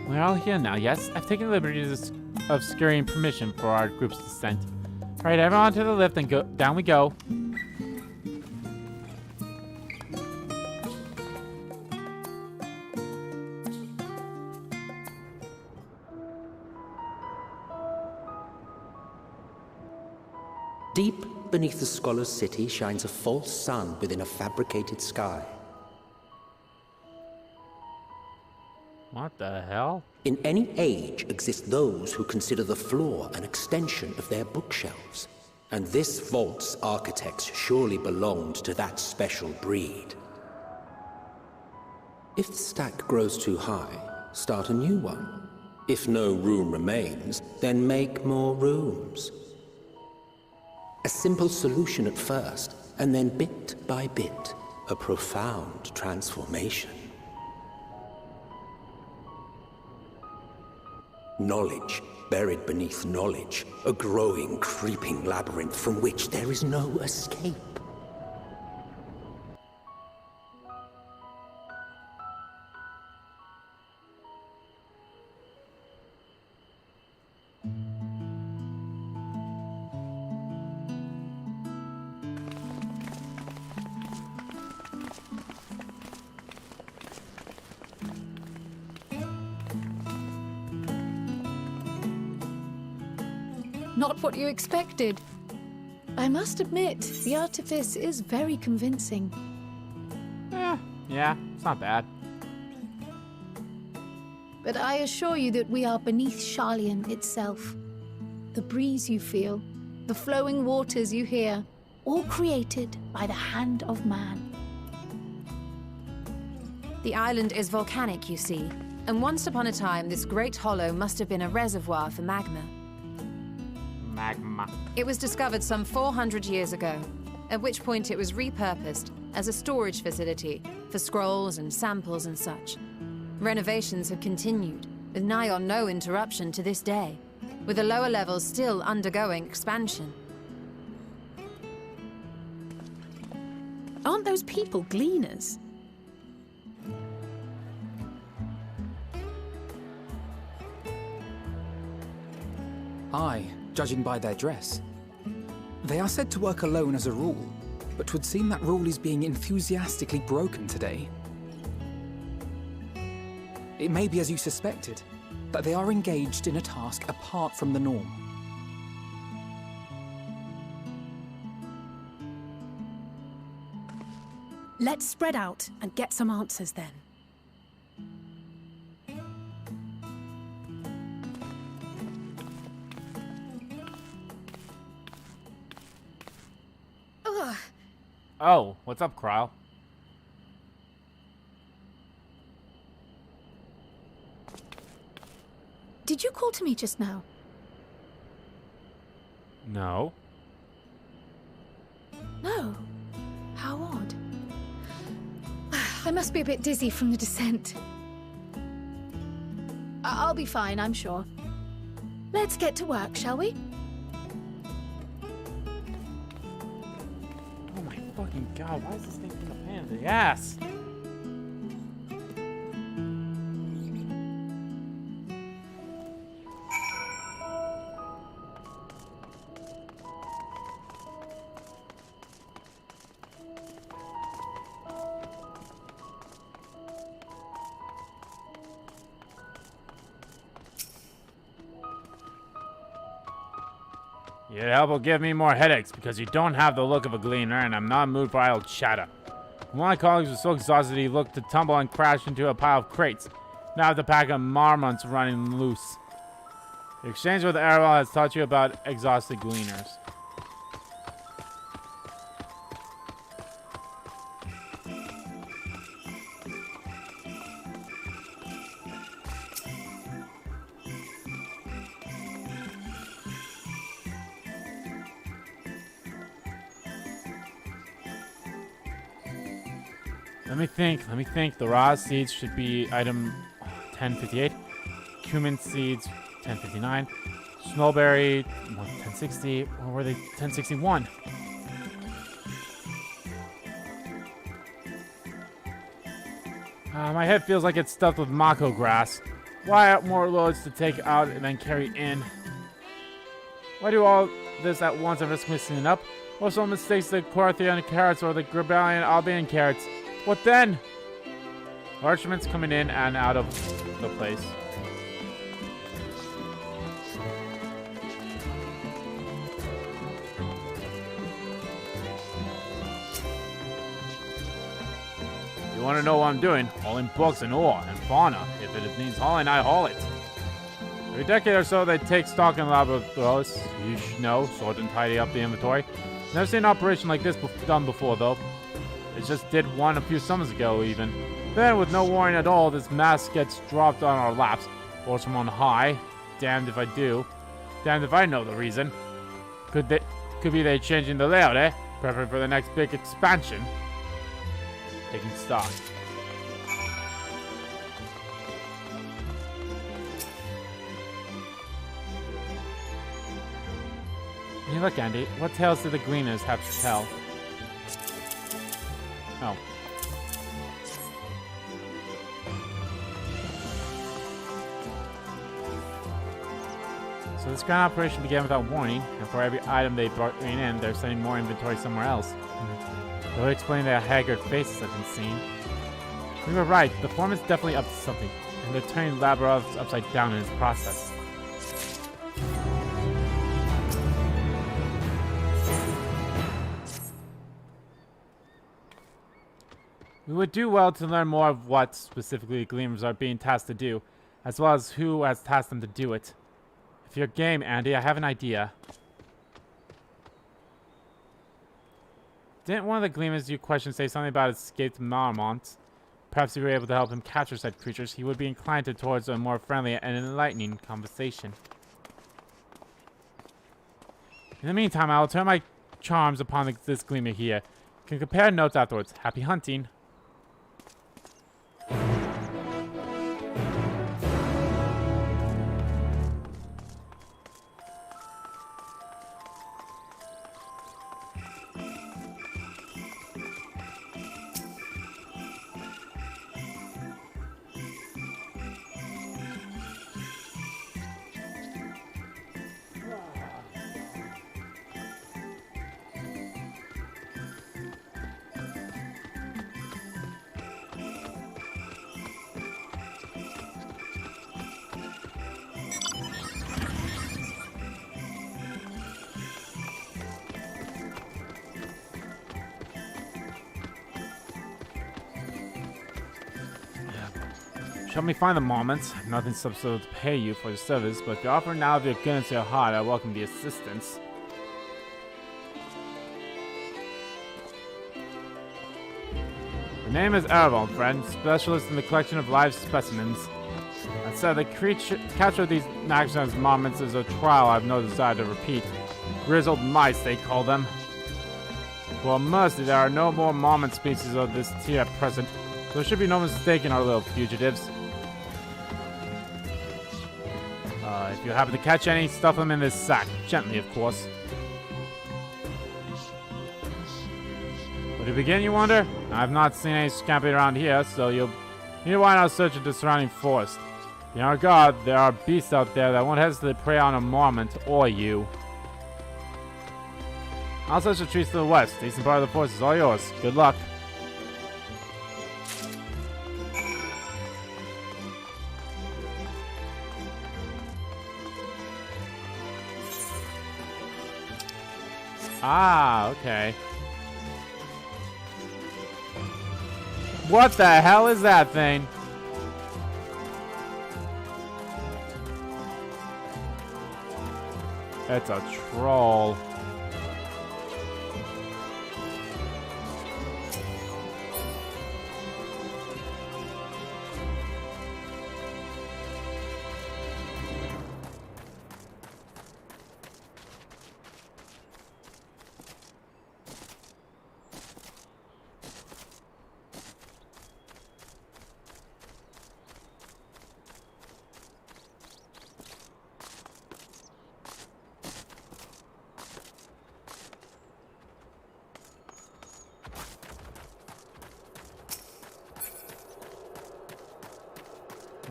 We're all here now, yes? I've taken the liberty of securing permission for our group's descent. Alright, everyone to the lift and go down we go. Deep beneath the scholar's city shines a false sun within a fabricated sky. What the hell? In any age exist those who consider the floor an extension of their bookshelves. And this vault's architects surely belonged to that special breed. If the stack grows too high, start a new one. If no room remains, then make more rooms. A simple solution at first, and then bit by bit, a profound transformation. Knowledge, buried beneath knowledge, a growing, creeping labyrinth from which there is no escape. Not what you expected. I must admit, the artifice is very convincing. Yeah, it's not bad. But I assure you that we are beneath Sharlayan itself. The breeze you feel, the flowing waters you hear, all created by the hand of man. The island is volcanic, you see, and once upon a time this great hollow must have been a reservoir for magma. Magma. It was discovered some 400 years ago, at which point it was repurposed as a storage facility for scrolls and samples and such. Renovations have continued, with nigh on no interruption to this day, with the lower levels still undergoing expansion. Aren't those people gleaners? Aye, judging by their dress. They are said to work alone as a rule, but 'twould seem that rule is being enthusiastically broken today. It may be as you suspected, that they are engaged in a task apart from the norm. Let's spread out and get some answers then. Ugh. Oh, what's up, Kryle? Did you call to me just now? No. No. How odd. I must be a bit dizzy from the descent. I'll be fine, I'm sure. Let's get to work, shall we? Oh my fucking god, why is this thing in the pain in the ass? Your help will give me more headaches because you don't have the look of a gleaner and I'm not in the mood for idle chatter. One of my colleagues was so exhausted he looked to tumble and crash into a pile of crates. Now I have the pack of marmots running loose. The exchange with Arrow has taught you about exhausted gleaners. Let me think. The raw seeds should be item 1058. Cumin seeds 1059. Snowberry 1060. Or were they 1061? My head feels like it's stuffed with mako grass. Why aren't more loads to take out and then carry in? Why do all this at once and risk mixing it up? What if someone mistakes the Corthian carrots or the Grabalian Albion carrots? What then? Archment's coming in and out of the place. You want to know what I'm doing? Hauling books and ore and fauna. If it needs hauling, I haul it. Every decade or so, they take stock in laboratories. You should know, sort and tidy up the inventory. Never seen an operation like this done before, though. It just did one a few summers ago, even. Then, with no warning at all, this mass gets dropped on our laps. Force from on high. Damned if I do. Damned if I know the reason. Could be they changing the layout, eh? Preparing for the next big expansion. Taking stock. Hey, look, Andy. What tales do the Gleaners have to tell? Oh. So this grand operation began without warning, and for every item they bring in, they're sending more inventory somewhere else. That would explain their haggard faces I've been seeing. We were right, the foreman's definitely up to something, and they're turning Labyrinth upside down in his process. We would do well to learn more of what, specifically, Gleamers are being tasked to do, as well as who has tasked them to do it. If you're game, Andy, I have an idea. Didn't one of the Gleamers you questioned say something about escaped Marmont? Perhaps if you were able to help him capture said creatures, he would be inclined towards a more friendly and enlightening conversation. In the meantime, I will turn my charms upon this Gleamer here. Can compare notes afterwards. Happy hunting. help me find the moments. Nothing substantial to pay you for your service, but if you offer now of your goodness to your heart, I welcome the assistance. Her name is Erebon, friend, specialist in the collection of live specimens. That said, the capture of these maximus moments is a trial I have no desire to repeat. Grizzled mice, they call them. Well, mercy, there are no more moment species of this tier at present, so there should be no mistake in our little fugitives. If you happen to catch any, stuff them in this sack. Gently, of course. Where to begin, you wonder? I've not seen any scamping around here, so you'll need to wind out searching the surrounding forest. Be on guard, there are beasts out there that won't hesitate to prey on a moment or you. I'll search the trees to the west. The eastern part of the forest is all yours. Good luck. Ah, okay. What the hell is that thing? It's a troll.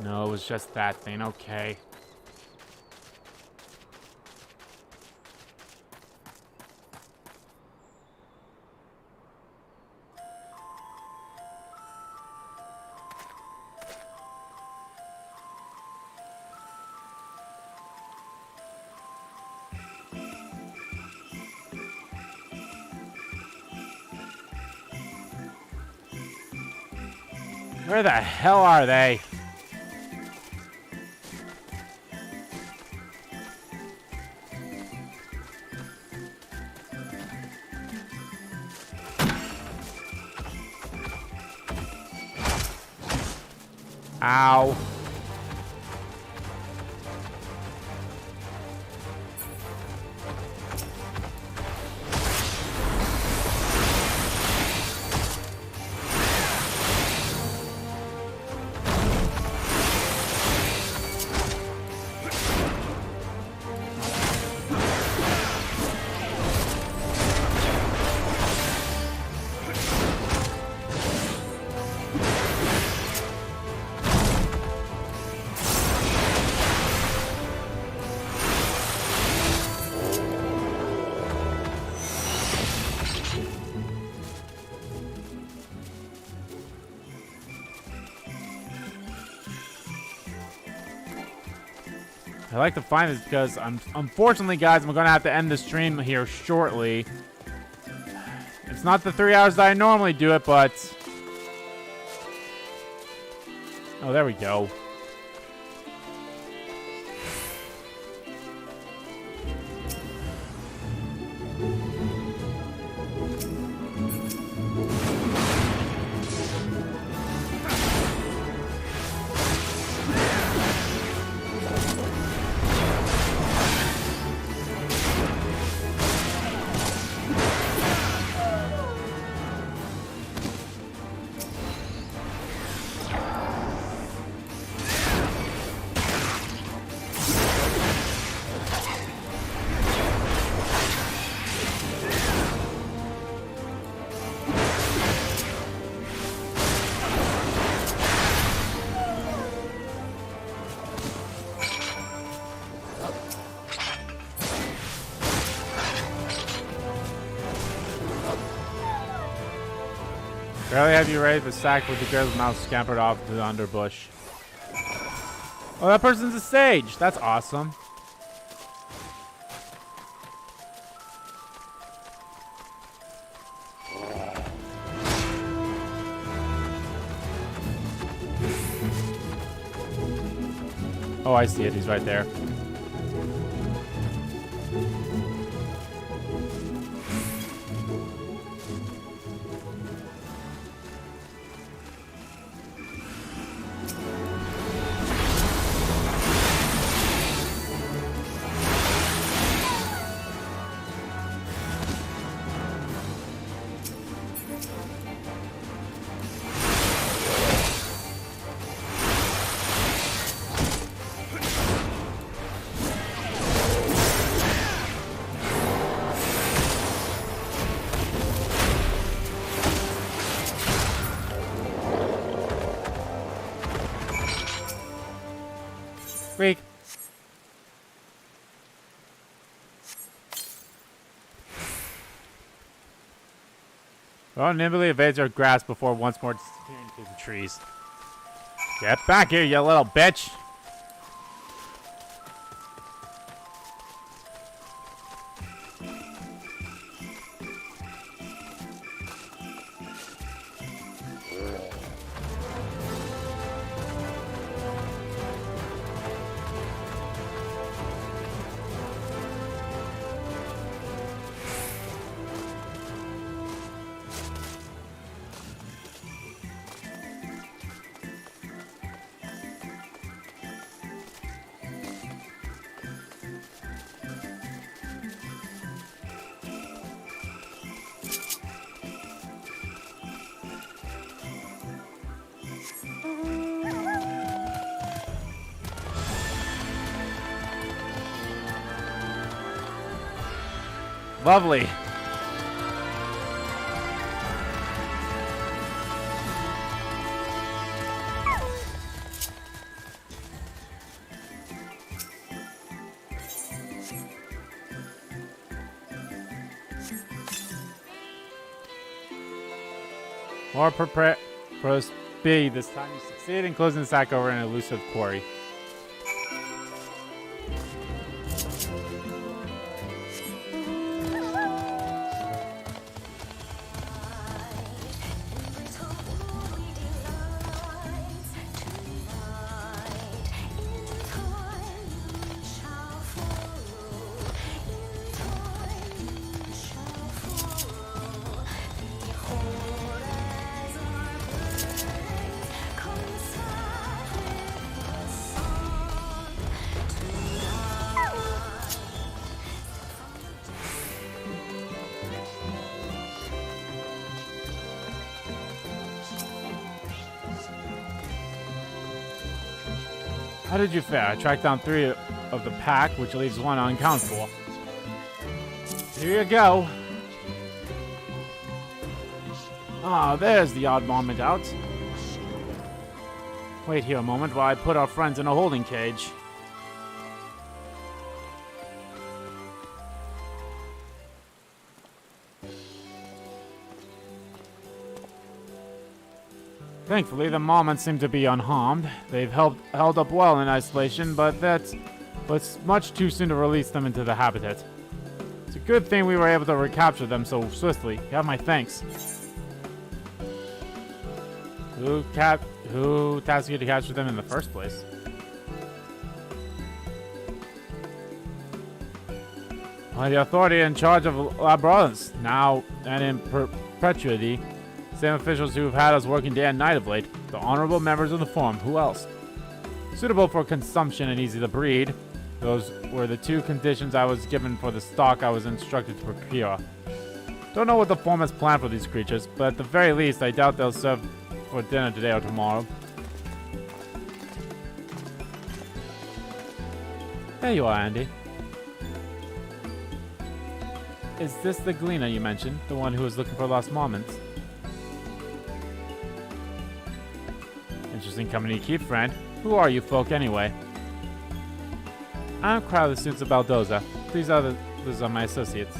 No, it was just that thing. Okay. Where the hell are they? Ow. I like to find this because unfortunately, guys, I'm going to have to end the stream here shortly. It's not the 3 hours that I normally do it, but... Oh, there we go. Barely have you raised the sack with the girl's mouth scampered off to the underbush. Oh, that person's a sage. That's awesome. Oh, I see it. He's right there. Freak. Well, nimbly evades our grasp before once more disappearing through the trees. Get back here, you little bitch! Lovely. More prepare for speed. This time you succeed in closing the sack over an elusive quarry. How did you fare? I tracked down 3 of the pack, which leaves 1 unaccounted for. Here you go. Ah, there's the odd moment out. Wait here a moment while I put our friends in a holding cage. Thankfully, the Marmots seem to be unharmed. They've held up well in isolation, but it's much too soon to release them into the habitat. It's a good thing we were able to recapture them so swiftly. You have my thanks. Who tasked you to capture them in the first place? Well, the authority in charge of Labradors, now and in perpetuity. Same officials who have had us working day and night of late. The honorable members of the Forum. Who else? Suitable for consumption and easy to breed. Those were the 2 conditions I was given for the stock I was instructed to procure. Don't know what the Forum has planned for these creatures, but at the very least, I doubt they'll serve for dinner today or tomorrow. There you are, Andy. Is this the Gleaner you mentioned? The one who was looking for lost Marmots? Interesting company to keep, friend. Who are you folk, anyway? I'm Crowd of the Students of Baldoza. These are my associates.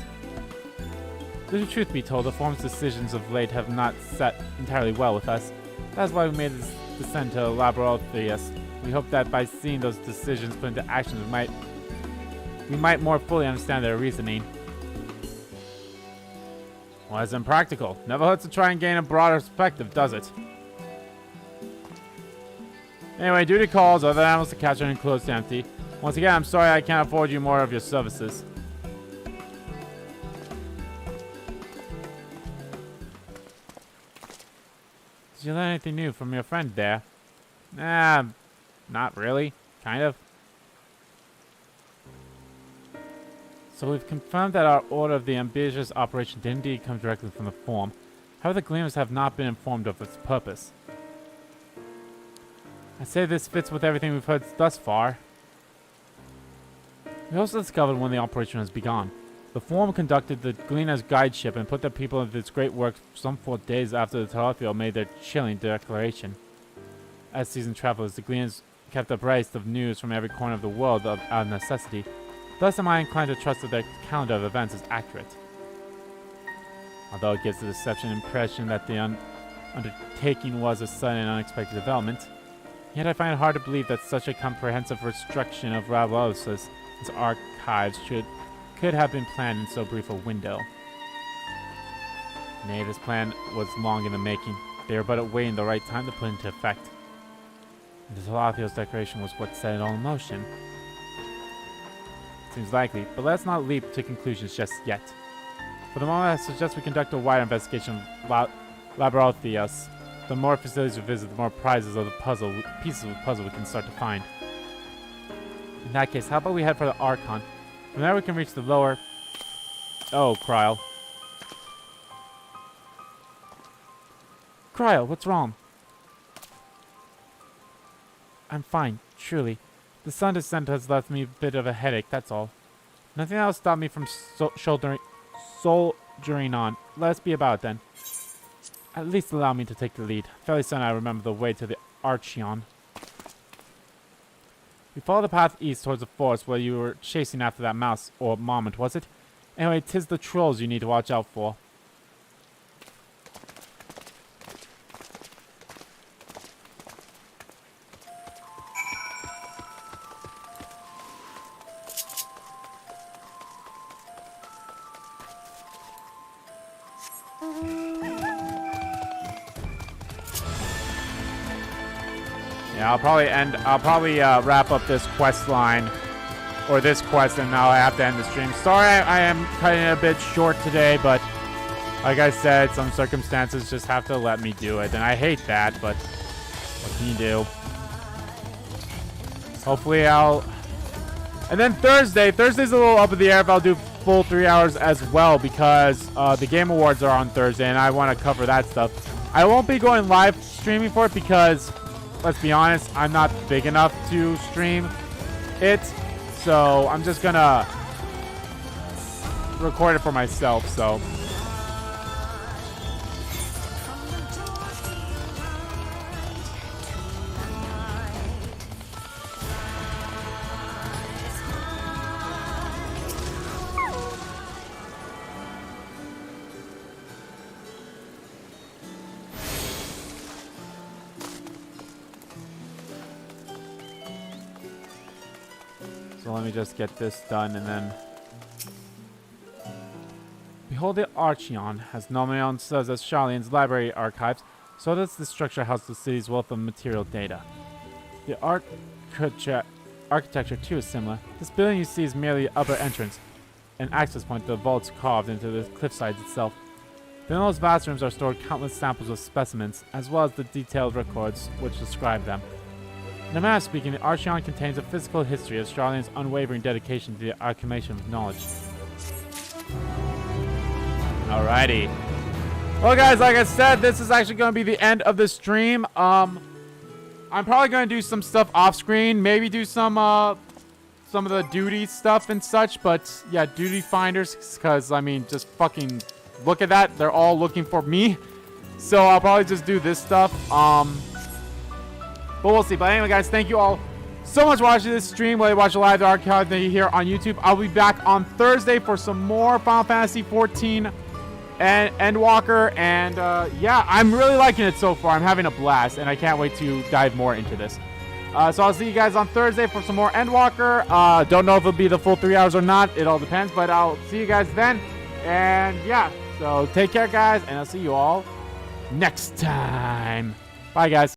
The truth be told, the Forum's decisions of late have not set entirely well with us. That's why we made this descent to Laborothius. We hope that by seeing those decisions put into action, we might more fully understand their reasoning. Well, it's impractical. Never hurts to try and gain a broader perspective, does it? Anyway, duty calls, other animals to capture and close to empty. Once again, I'm sorry I can't afford you more of your services. Did you learn anything new from your friend there? Nah, not really. Kind of. So we've confirmed that our order of the ambitious operation did indeed come directly from the Forum. However, the Gleamers have not been informed of its purpose. I say this fits with everything we've heard thus far. We also discovered when the operation has begun. The Forum conducted the Gleaner's guide ship and put their people into its great work some 4 days after the Terrestrial made their chilling declaration. As seasoned travelers, the Gleaners kept abreast of news from every corner of the world out of necessity. Thus am I inclined to trust that their calendar of events is accurate. Although it gives the deception impression that the undertaking was a sudden and unexpected development, yet I find it hard to believe that such a comprehensive restriction of Ravlos's archives could have been planned in so brief a window. Nay, this plan was long in the making. They were but awaiting the right time to put into effect. And the Telathios declaration was what set it all in motion. Seems likely, but let's not leap to conclusions just yet. For the moment, I suggest we conduct a wider investigation of Labyrinthos. The more facilities we visit, the more pieces of the puzzle we can start to find. In that case, how about we head for the Archon? From there we can reach the lower... Oh, Kryl. Kryl, what's wrong? I'm fine, truly. The sun descent has left me a bit of a headache, that's all. Nothing else stopped me from soldiering on. Let us be about it then. At least allow me to take the lead. Fairly soon I remember the way to the Archeon. We follow the path east towards the forest where you were chasing after that mouse, or marmot, was it? Anyway, 'tis the trolls you need to watch out for. Yeah, I'll probably wrap up this quest line, or this quest, and now I have to end the stream. Sorry, I am cutting it a bit short today, but like I said, some circumstances just have to let me do it, and I hate that, but what can you do? Hopefully and then Thursday's a little up in the air if I'll do full 3 hours as well, because the Game Awards are on Thursday, and I want to cover that stuff. I won't be going live streaming for it because, let's be honest, I'm not big enough to stream it, so I'm just gonna record it for myself, so. So let me just get this done and then... Behold, the Archeon has nominated serves as Sharlayan's library archives, so does the structure house the city's wealth of material data. The architecture too is similar. This building you see is merely the upper entrance, an access point to the vaults carved into the cliffsides itself. Within those vast rooms are stored countless samples of specimens, as well as the detailed records which describe them. In a manner of speaking, the Archeon contains a physical history of Sharlayan's unwavering dedication to the accumulation of knowledge. Alrighty. Well, guys, like I said, this is actually going to be the end of the stream. I'm probably going to do some stuff off screen, maybe do some of the duty stuff and such, but yeah, duty finders, because I mean, just fucking look at that. They're all looking for me. So I'll probably just do this stuff. But we'll see. But anyway, guys, thank you all so much for watching this stream. Whether you watch it live or archive here on YouTube, I'll be back on Thursday for some more Final Fantasy 14 and Endwalker. And yeah, I'm really liking it so far. I'm having a blast, and I can't wait to dive more into this. So I'll see you guys on Thursday for some more Endwalker. Don't know if it'll be the full 3 hours or not. It all depends. But I'll see you guys then. And yeah, so take care, guys, and I'll see you all next time. Bye, guys.